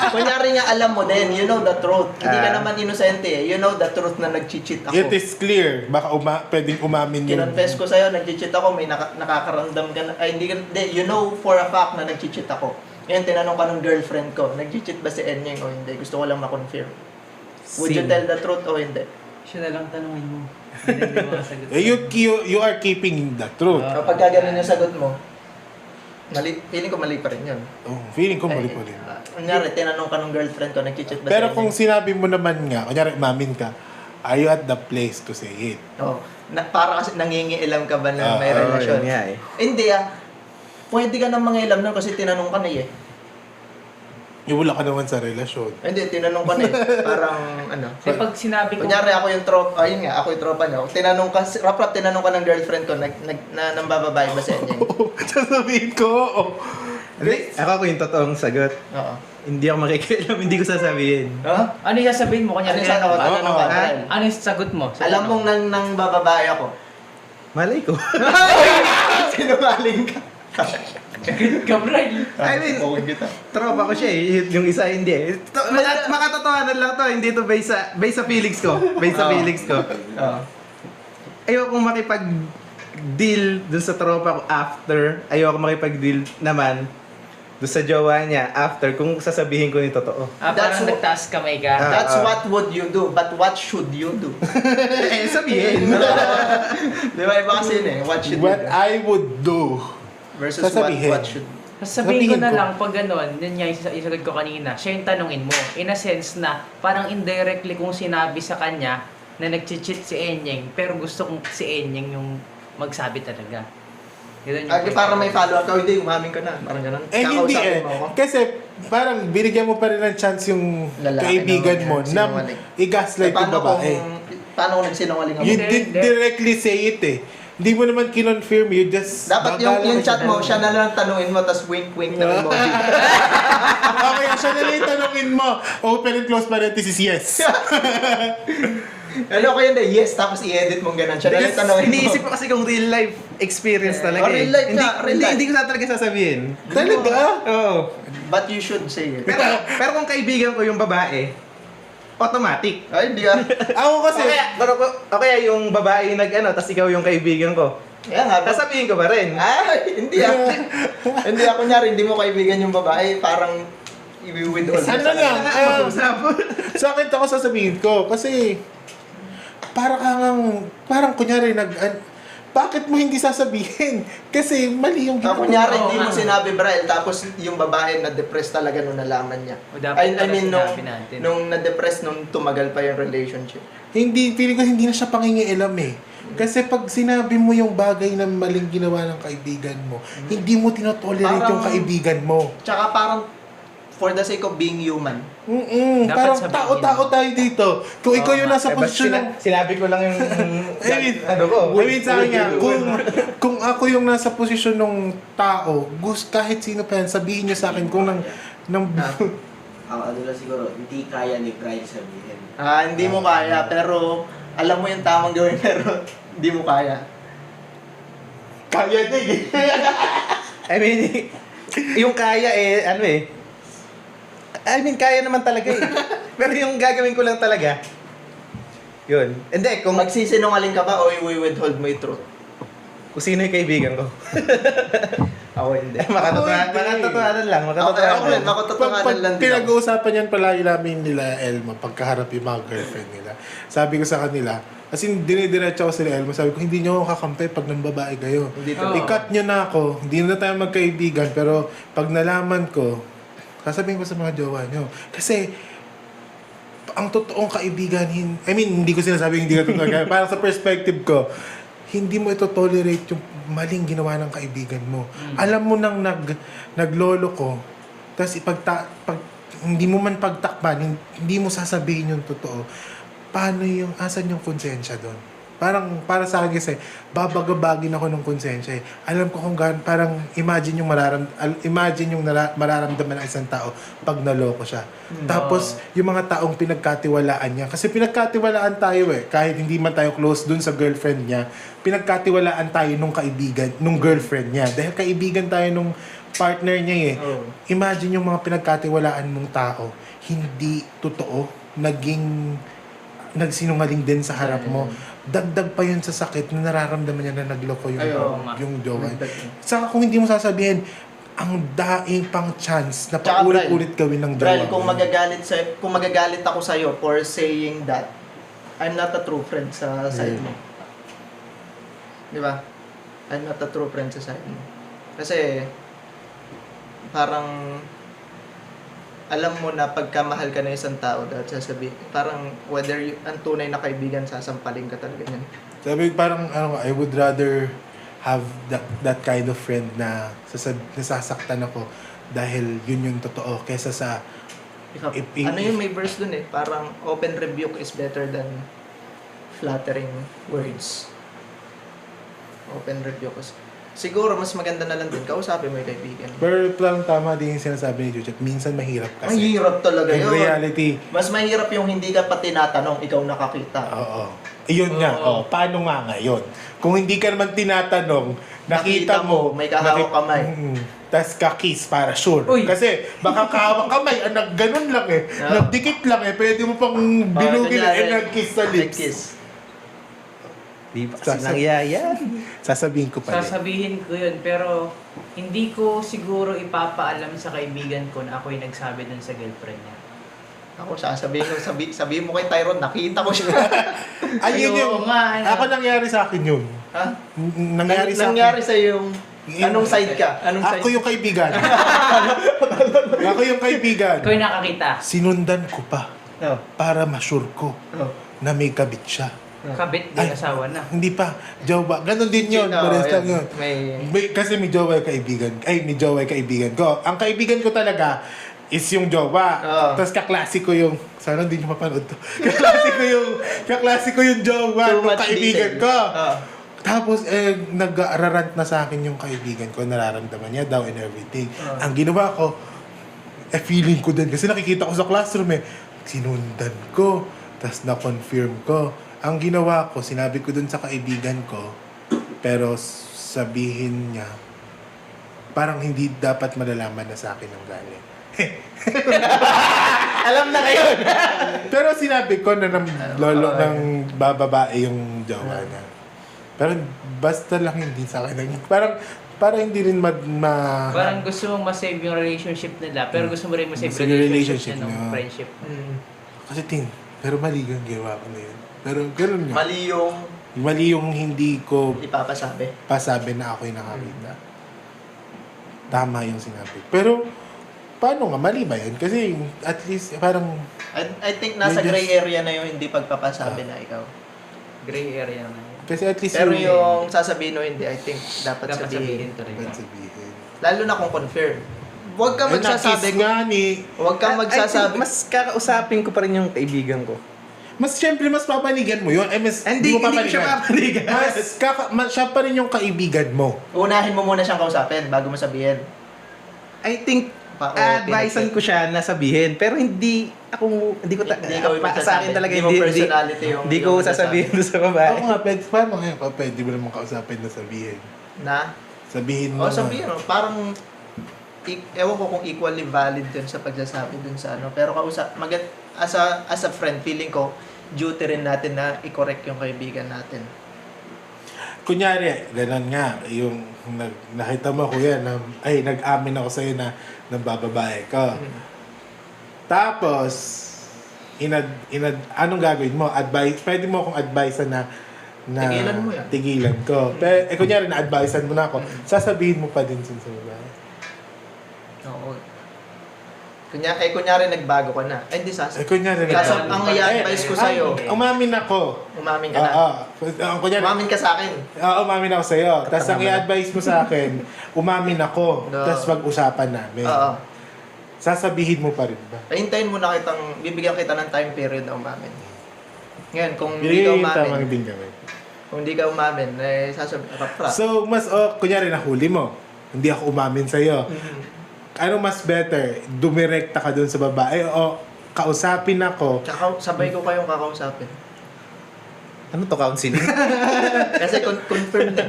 kunyari nga alam mo din, you know the truth. Hindi ka Ah. naman inosente eh. You know the truth na nag-cheat ako. It is clear. Baka pwedeng umamin yung... Kinonfess ko sa'yo, nag-cheat ako, may nakakaramdam ka na, ay hindi ka, you know for a fact na nag-cheat ako. Ngayon, tinanong ka ng girlfriend ko, nag-cheat ba si Enyeng o hindi? Gusto ko lang ma-confirm. Would you Sin. tell the truth o hindi? Siya na lang tanungin mo. Hindi na yung mga sagot. You are keeping the truth. Kapag ganun yung sagot mo, feeling ko mali pa rin yun. Oh, feeling ko mali pa rin. Kunyari, tinanong ka ng girlfriend ko, nag-cheat ba Pero si kung Enyeng? sinabi mo naman nga, kunyari umamin ka, are you at the place to say it? Oh, para kasi nangingialam ka ba na may Ah, relasyon? yun nga eh. Hindi pwede ka nang mangialam nun kasi tinanong ka na eh. Wala ka naman sa relasyon. Hindi, tinanong ka na eh. Parang ano. Kasi pag sinabi ko, Kunyari ako yung tropa, ayun nga, ako yung tropa niya. Tinanong ka, rap tinanong ka ng girlfriend ko, nambababae ba sa inyo? Sasabihin ko, oo. Hindi. Ako yung totoong sagot. Oo. Hindi ako makikialam, hindi ko sasabihin. Huh? ano yung sasabihin mo? Kunyari, Ano sa ako? tinanong ka. Tinanong ka, Oo. Brian. Ano yung sagot mo? Alam mong nang bababae ako. Malay ko. Sinungaling ka. Kabray. I mean, Okay kita. tropa ko siya eh. Yung isa hindi eh. Makatotohanan lang to. Hindi to based sa feelings ko. Based sa Oo. feelings ko. Oo. Ayoko makipag-deal dun sa tropa ko after. Ayoko makipag-deal naman dun sa jowa niya after kung sasabihin ko yung totoo. That's Parang what- nagtaas kamay ka. That's what would you do, but what should you do? Eh, sabihin. Di ba? Iba kasi yun eh. What should What you do? I would do. Versus Sasabihin. what should Sasabihin ko Sabihin na ko. lang pag gano'n, yun nga yung isagot ko kanina, siya yung tanungin mo. In a sense na, parang indirectly kung sinabi sa kanya na nag-cheat si Enyeng, pero gusto kong si Enyeng yung magsabi talaga. Yun yung para may follow-up ka, hindi, umamin ka na. Parang ganun. Eh hindi Kakausapin eh. mo ako. Kasi parang binigyan mo pa rin ng chance yung Lalaki kaibigan naman mo yan, na sinungaling. i-gaslight yung babae. Paano kung nagsinungaling ako? You Hindi, did hindi. directly say it eh. Hindi mo naman kinonfirm, you just... Dapat yung bagala ka chat siya. mo, siya na lang tanungin mo, tapos wink-wink na emoji. Okay, siya na lang yung tanongin mo. Open and close parenthesis, yes. Ano ko yun eh, yes, tapos i-edit mong ganun. Siya na lang tanungin mo. Iniisip ko kasi kung real life experience talaga Oh, eh. real life hindi, nga, real hindi, life. hindi ko na talaga sasabihin. Talaga? Oo. But you should say it. Pero kung kaibigan ko yung babae, automatic. Ay, hindi Ako kasi... O kaya yung babae yung nag-ano, tapos ikaw yung kaibigan ko. Kaya nga. Sasabihin ko pa rin. Ay, hindi hindi ako kunyari, hindi mo kaibigan yung babae, parang i-withhold. Ano lang, Mag-usap. sa akin ako sasabihin ko. Kasi... Parang kunyari bakit mo hindi sasabihin? Kasi mali yung Kunyari, Oo, hindi mo nga. sinabi, Brian, tapos yung babae na-depress talaga nung nalaman niya. O, dapat I mean, nung, sinabi natin. nung na-depress, nung tumagal pa yung relationship. Hindi, feeling ko hindi na siya pangingialam eh. Kasi pag sinabi mo yung bagay na maling ginawa ng kaibigan mo, hindi mo tinotolerate Parang- yung kaibigan mo. Tsaka parang, for the sake of being human. Dapat Parang sabihin. tao-tao tayo dito. Kung ikaw yung nasa posisyon ng... Sinabi ko lang yung... I mean, ano ko? I mean, sa kanya, kung ako yung nasa posisyon ng tao, kahit sino pa yan, sabihin niyo sa akin kung Ang ano lang siguro, hindi kaya ni Brian sabihin. Hindi mo kaya, pero alam mo yung tamang gawin, pero hindi mo kaya. kaya niya eh. I mean, yung kaya eh, ano eh. I mean, kaya naman talaga eh. Pero yung gagawin ko lang talaga, yun. Hindi, Kung magsisinungaling ka ba o i-withhold mo yung truth? kung sino yung kaibigan ko. Ako hindi. Makatotohanan lang. Ako rin, makatotohanan lang din ako. Pinag-uusapan yan palagi namin nila Elma pagkaharap yung mga girlfriend nila. Sabi ko sa kanila, as in dinidiretso ko sila Elma, sabi ko hindi nyo ako kakampi pag nang babae kayo. Hindi Oo. I-cut nyo na ako, hindi na tayo magkaibigan, pero pag nalaman ko, sasabihin ko sa mga jowa nyo. Kasi, ang totoong kaibigan, hindi ko sinasabing hindi ka totoong kaibigan, parang sa perspective ko, hindi mo ito tolerate yung maling ginawa ng kaibigan mo. Alam mo nang naglolo ko, tapos hindi mo man pagtakpan, hindi mo sasabihin yung totoo. Paano asan yung konsensya doon? Parang, para sa akin kasi, babagabagin ako ng konsensya eh. Alam ko kung parang imagine yung mararamdaman ng isang tao pag naloko siya. Tapos, yung mga taong pinagkatiwalaan niya. Kasi pinagkatiwalaan tayo eh. Kahit hindi man tayo close dun sa girlfriend niya, pinagkatiwalaan tayo nung kaibigan, nung girlfriend niya. Dahil kaibigan tayo nung partner niya eh. Imagine yung mga pinagkatiwalaan mong tao, hindi totoo, nagsinungaling din sa harap mo. Dagdag pa yun sa sakit na nararamdaman niya na nagloko yung jowa. Saka kung hindi mo sasabihin, ang daing pang chance na Tsaka, paulit-ulit gawin ng jowa. Bral, kung magagalit ako sa'yo for saying that, I'm not a true friend sa side mo. Di ba? I'm not a true friend sa side mo. Kasi, parang, alam mo na pagka mahal ka na isang tao, dahil sasabihin, parang whether ang tunay na kaibigan, sasampalin ka talaga yan. Sabi ko parang, I would rather have that kind of friend na nasasaktan ako dahil yun yung totoo kesa sa Ano yung may verse dun eh, parang open rebuke is better than flattering words. Open rebuke is... Siguro, mas maganda na lang din, kausapin mo yung kaibigan. pero parang tama din yung sinasabi ni Jujet. Minsan mahirap kasi. Mahirap talaga In yun. reality, Mas mahirap yung hindi ka pa tinatanong, ikaw nakakita. oo. Iyon nga, paano nga ngayon? Kung hindi ka naman tinatanong, nakita mo, may kahawak kamay. Tas ka-kiss para sure. Uy. Kasi baka kahawak kamay, ganun lang eh. Yeah. Nagdikit lang eh. Pwede mo pang bilugin kunyari, nag-kiss sa lips. Nag-kiss. Di pa kasi nangyayari. Sasabihin ko pa rin. Sasabihin ko yun, pero hindi ko siguro ipapaalam sa kaibigan ko na ako yung nagsabi dun sa girlfriend niya. Ako, sabihin mo kay Tyrone, nakita ko siya. Ayun Ay, yung, oo nga, ano. ako nangyari sa akin yun. Ha? Nangyari sa Nangyari akin. sa yung... Anong side ka? Anong side? Ako yung kaibigan. Ako yung kaibigan. Ikaw yung nakakita. Sinundan ko pa No. para ma-sure ko No. na may kabit siya. Kabit, Ay. may asawa na. Hindi pa. Jowa. Ganon din yun. Oo, Pares lang yun. yun. May... Kasi may jowa yung kaibigan. May jowa yung kaibigan ko. Ang kaibigan ko talaga is yung jowa. Oo. Tapos kaklasiko yung... Sana hindi nyo mapanood to. kaklasiko yung jowa Too ng much kaibigan detail. ko. Oo. Tapos, nag-ararant na sa akin yung kaibigan ko. Nararamdaman niya daw and everything. Oo. Ang ginawa ko, feeling ko din. Kasi nakikita ko sa classroom eh. Sinundan ko. Tapos na-confirm ko. Ang ginawa ko, sinabi ko dun sa kaibigan ko, pero sabihin niya, parang hindi dapat malalaman na sa akin ang galing. Alam na ngayon! Pero sinabi ko na lolo ng bababae yung jowa niya. Pero basta lang hindi sa akin. Parang hindi rin Parang gusto mong ma-save yung relationship nila, pero gusto mo rin ma-save Ma-save yung yung relationship relationship niya ng niya. friendship. Kasi pero mali yung ginawa ko na yun. Pero gano'n nga. Mali yung hindi ko Ipapasabi. pasabi na ako yung nakakita. Tama yung sinabi. Pero, paano nga? Mali ba yun? Kasi at least parang... I think nasa May gray area na yung hindi pagpapasabi na ikaw. Gray area na yun. Kasi at least Pero yung sasabihin o hindi, I think dapat Dapat sabihin. sabihin ko rin. Dapat sabihin. Lalo na kung confirm. Huwag kang magsasabi. Nakiss nga ni... Huwag kang I think magsasabi. mas kakausapin ko pa rin yung kaibigan ko. Siyempre, mas papanigan mo yun. Hindi ko siya papanigan. Siya pa rin yung kaibigan mo. Unahin mo muna siyang kausapin bago mo sabihin. I think advisean pinag- ko siya na sabihin, pero hindi ko Hindi ka sa akin talaga Hindi mo personality yung- hindi ko yung sasabihin doon sa babae. Ako nga, paano ngayon? Pwede mo naman kausapin na sabihin. Na? Sabihin mo. O sabihin, no? Parang ewan ko kung equally valid dun sa pagsasabi dun sa ano. Pero as a friend, feeling ko, duty rin natin na i-correct yung kaibigan natin. kunyari, ganun nga, yung nakita mo kuya na, nag-amin ako sa'yo na bababae ka. Tapos, anong gagawin mo? Pwede mo akong advise na Tigilan mo yan. Tigilan ko. Pero, kunyari, na-advisean mo na ako, sasabihin mo pa din sa babae. Oo. Kunyari nagbago ka na. Ay, hindi Kunyari, Kaso, ang i-advise ko sa'yo, umamin ako. umamin ka na. Kunyari, Umamin ka sa akin. umamin ako sa'yo. Tapos ang i-advise mo sa akin, umamin ako. No. Tapos pag-usapan namin. Oo. Sasabihin mo pa rin ba? Hintayin mo na bibigyan kita ng time period na umamin. Ngayon, kung hindi ka umamin, din kami. kung hindi ka umamin, sasabihin, rapra. So, kunyari nahuli mo, hindi ako umamin sa'yo. Ano mas better? Dumirekta ka dun sa babae o kausapin ako? Tsaka sabay ko kayong kakausapin. Ano to, counseling? Kasi confirm na.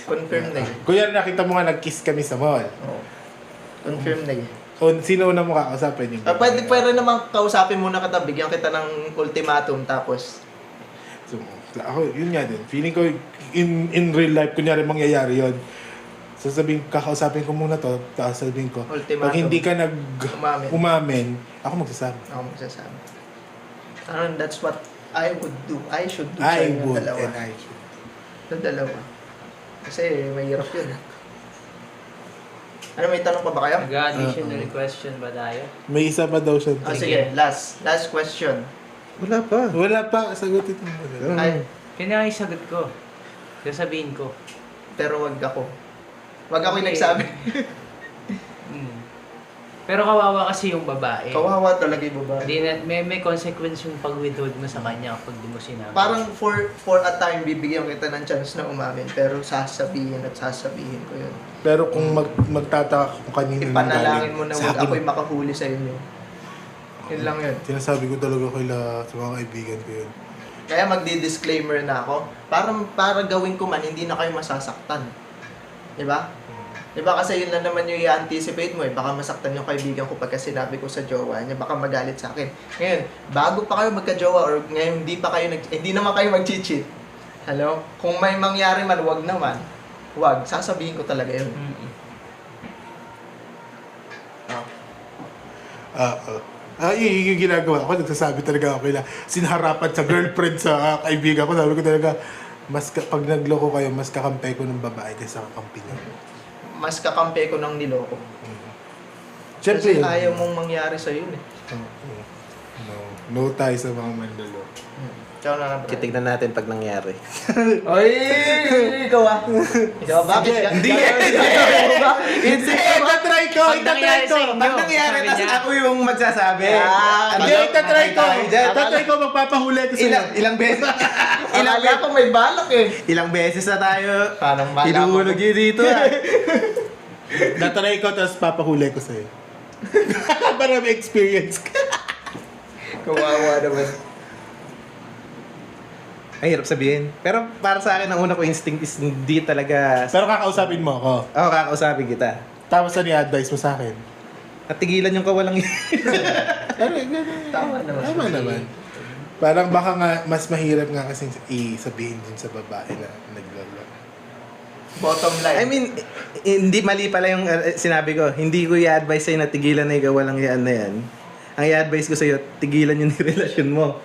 Confirm na eh. Kunyari nakita mo nga nag-kiss kami sa mall. Oo. Confirm na eh. O sino na mo kakausapin yung babae? Pwede naman kausapin muna kita, bigyan kita ng ultimatum, tapos So, ako, yun nga din. Feeling ko, in real life, kunyari mangyayari yun. Kakausapin ko muna to, tapos sabihin ko, Ultimatum. pag hindi ka Umamin. umamin, ako magsasabi. ako magsasabi. And that's what I would do. I should do I sa'yo ng would dalawa. and I should. Ng dalawa. Kasi mahirap yun. Ano, may tanong pa ba kayo? Nag-additional question ba tayo? May isa pa daw siya. Sige, last question. Wala pa. Wala pa, sagutin mo. Ay, Kaya isagot ko. Sasabihin ko. pero wag ako. Wag ako yung nagsabi. Pero kawawa kasi yung babae. Kawawa talaga yung babae. Hindi na, may consequence yung pag-withhold mo sa kanya kapag di mo sinabi. Parang for a time, bibigyan kita ng chance na umamin. Pero sasabihin ko yun. Pero kung magtataka kung kanino Ipanalangin mo na sa wag akin, ako'y makahuli sa inyo. Yun lang yun. Sinasabi ko talaga sa mga kaibigan ko yun. Kaya magdi-disclaimer na ako. Para gawin ko man, hindi na kayo masasaktan. Diba? Diba kasi yun lang naman yung i-anticipate mo eh. Baka masaktan yung kaibigan ko pagka sinabi ko sa jowa niya. Baka magalit sa akin. Ngayon, bago pa kayo magka-jowa or ngayon hindi naman kayo mag-cheat. Hello? Kung may mangyari man, wag naman. Wag. Sasabihin ko talaga yun. Yung ginagawa ko, nagsasabi talaga ako kila sinaharapan sa girlfriend sa kaibigan ko. Sabi ko talaga, pag nagloko kayo, mas kakampi ko ng babae kaysa kakampi niyo. Mas kakampi ko ng niloko. Siyempre, Kasi ayaw mong mangyari sa yun eh. no tayo sa mga manlolo. Ikaw na lang. Titignan natin pag nangyari. Oy! Ikaw ah. Ikaw bakit ka? Hindi! Hindi! Itatry ko! Itatry ko! Pag nangyari, Sabi tas niya. ako yung magsasabi. Hindi, itatry ko! Dyan. Itatry ko, magpapahuli ko sa'yo. Ilang beses. Akala ko may balak eh. Ilang beses na tayo. Parang malaman Inuhulog yun dito. Tatry ko, tapos papahuli ko sa'yo. Para may experience ka. Kawawa naman. Ay, hirap sabihin. Pero para sa akin, ang una ko instinct is hindi talaga... Pero kakausapin mo ako. Oo, kakausapin kita. Tapos ano i-advise mo sa akin? At tigilan yung kawalang Tama naman. Tama naman. Parang baka nga, mas mahirap nga kasi sabihin din sa babae na naglolo. Bottom line. I mean, hindi mali pala yung sinabi ko. Hindi ko i-advise sa'yo na tigilan na ikaw walang yan na yan. Ang i-advise ko sa'yo, tigilan yung relasyon mo.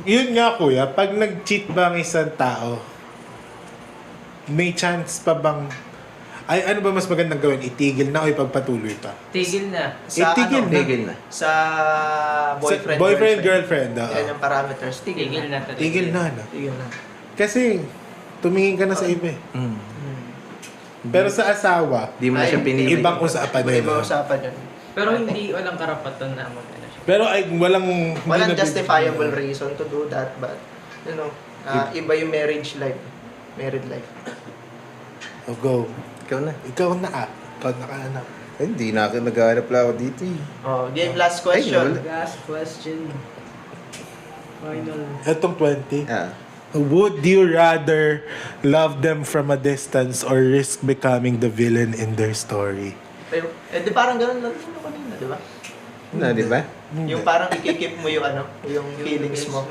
Yun nga kuya, pag nag-cheat ba ang isang tao, may chance pa bang, ano ba mas magandang gawin? Itigil na o ipagpatuloy pa? Tigil na. Sa Tigil ano? na. Tigil na. Sa boyfriend, Boyfriend, girlfriend. Yan yung parameters. Tigil Tigil na. na. Tigil na, no? Tigil na. Kasi, tumingin ka na sa iba eh. Mm. Pero sa asawa, Di mo na siya pinili. ibang usapan na Ibang yun. usapan yun. Pero hindi walang karapatan na mag-ano siya. Pero ay, walang... Walang hindi na- justifiable reason to do that, but, you know, iba yung marriage life. Married life. Oh, go. Ikaw na. Ikaw na Ikaw nakahanap. Ay, hindi na ako nag-aarap lang ako dito eh. Oh, game last question. Last question. Final. Etong 20. Ah. Would you rather love them from a distance or risk becoming the villain in their story? Di parang ganun lang yung kanina, di ba? Na, di ba? Yung parang ikikip mo yung ano, yung feelings mo.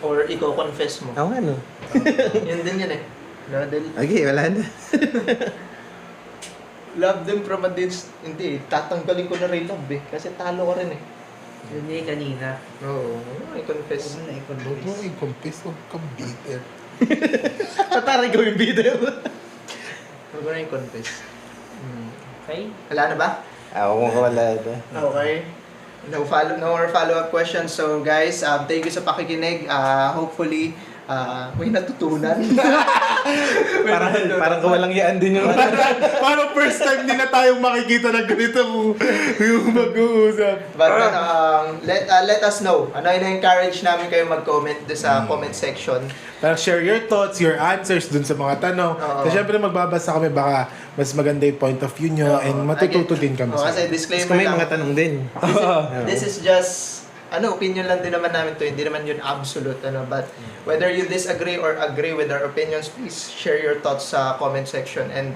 Or iko-confess mo. Ako ano. Yun din yun eh. Lodel. Okay, wala na. Love them from a distance. Hindi, tatanggalin ko na rin love eh. Kasi talo ka rin eh. Yun yung kanina. Oo, I confess. Huwag mo na Huwag mo i-confess. i-confess, huwag kang bitter. Ba't parang ikaw yung bidder? Huwag ko na yung confess. Okay? Wala na ba? Ako mo wala na. Okay. No more follow-up questions. So guys, thank you sa pakikinig. Hopefully, may natutunan. Parang kawalang yaan din yung... Parang first time din na tayong makikita ng ganito yung mag-uusap. But let us know. Ano ina-encourage namin kayo mag-comment doon sa comment section. Parang share your thoughts, your answers dun sa mga tanong. Oo. Kasi syempre magbabasa kami, baka mas maganda yung point of view nyo and matututo din kami sa Kasi Tapos disclaimer kung may lang. mga tanong din. This is just opinion lang din naman namin to. Hindi naman yun absolute. But whether you disagree or agree with our opinions, please share your thoughts sa comment section. And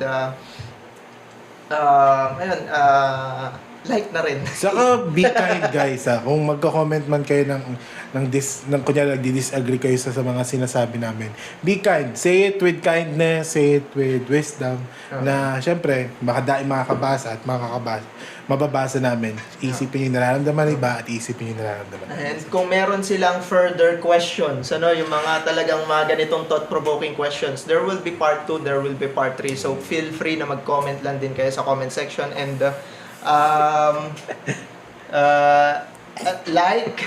like na rin. Saka be kind guys kung magko-comment man kayo ng kunyari nagdi-disagree kayo sa mga sinasabi namin. Be kind. Say it with kindness, say it with wisdom na syempre baka makakabasa at mababasa namin. Isipin yung nararamdaman ng iba at isipin yung nararamdaman namin. And kung meron silang further questions, yung mga talagang mga ganitong thought-provoking questions, there will be part 2, there will be part 3. So feel free na mag-comment lang din kayo sa comment section and like,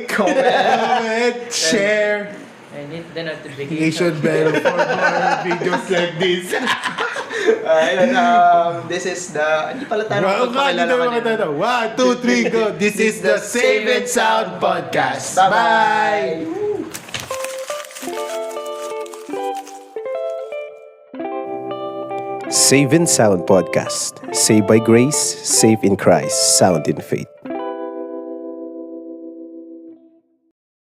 comment, share, I need the notification. notification bell for more videos like this. this is the... Hindi pala tayo Wow, magpapakilala kanina. 1, 2, 3, go. This is the Save and Sound Podcast. Bye-bye! Save and Sound Podcast. Saved by grace, safe in Christ, sound in faith.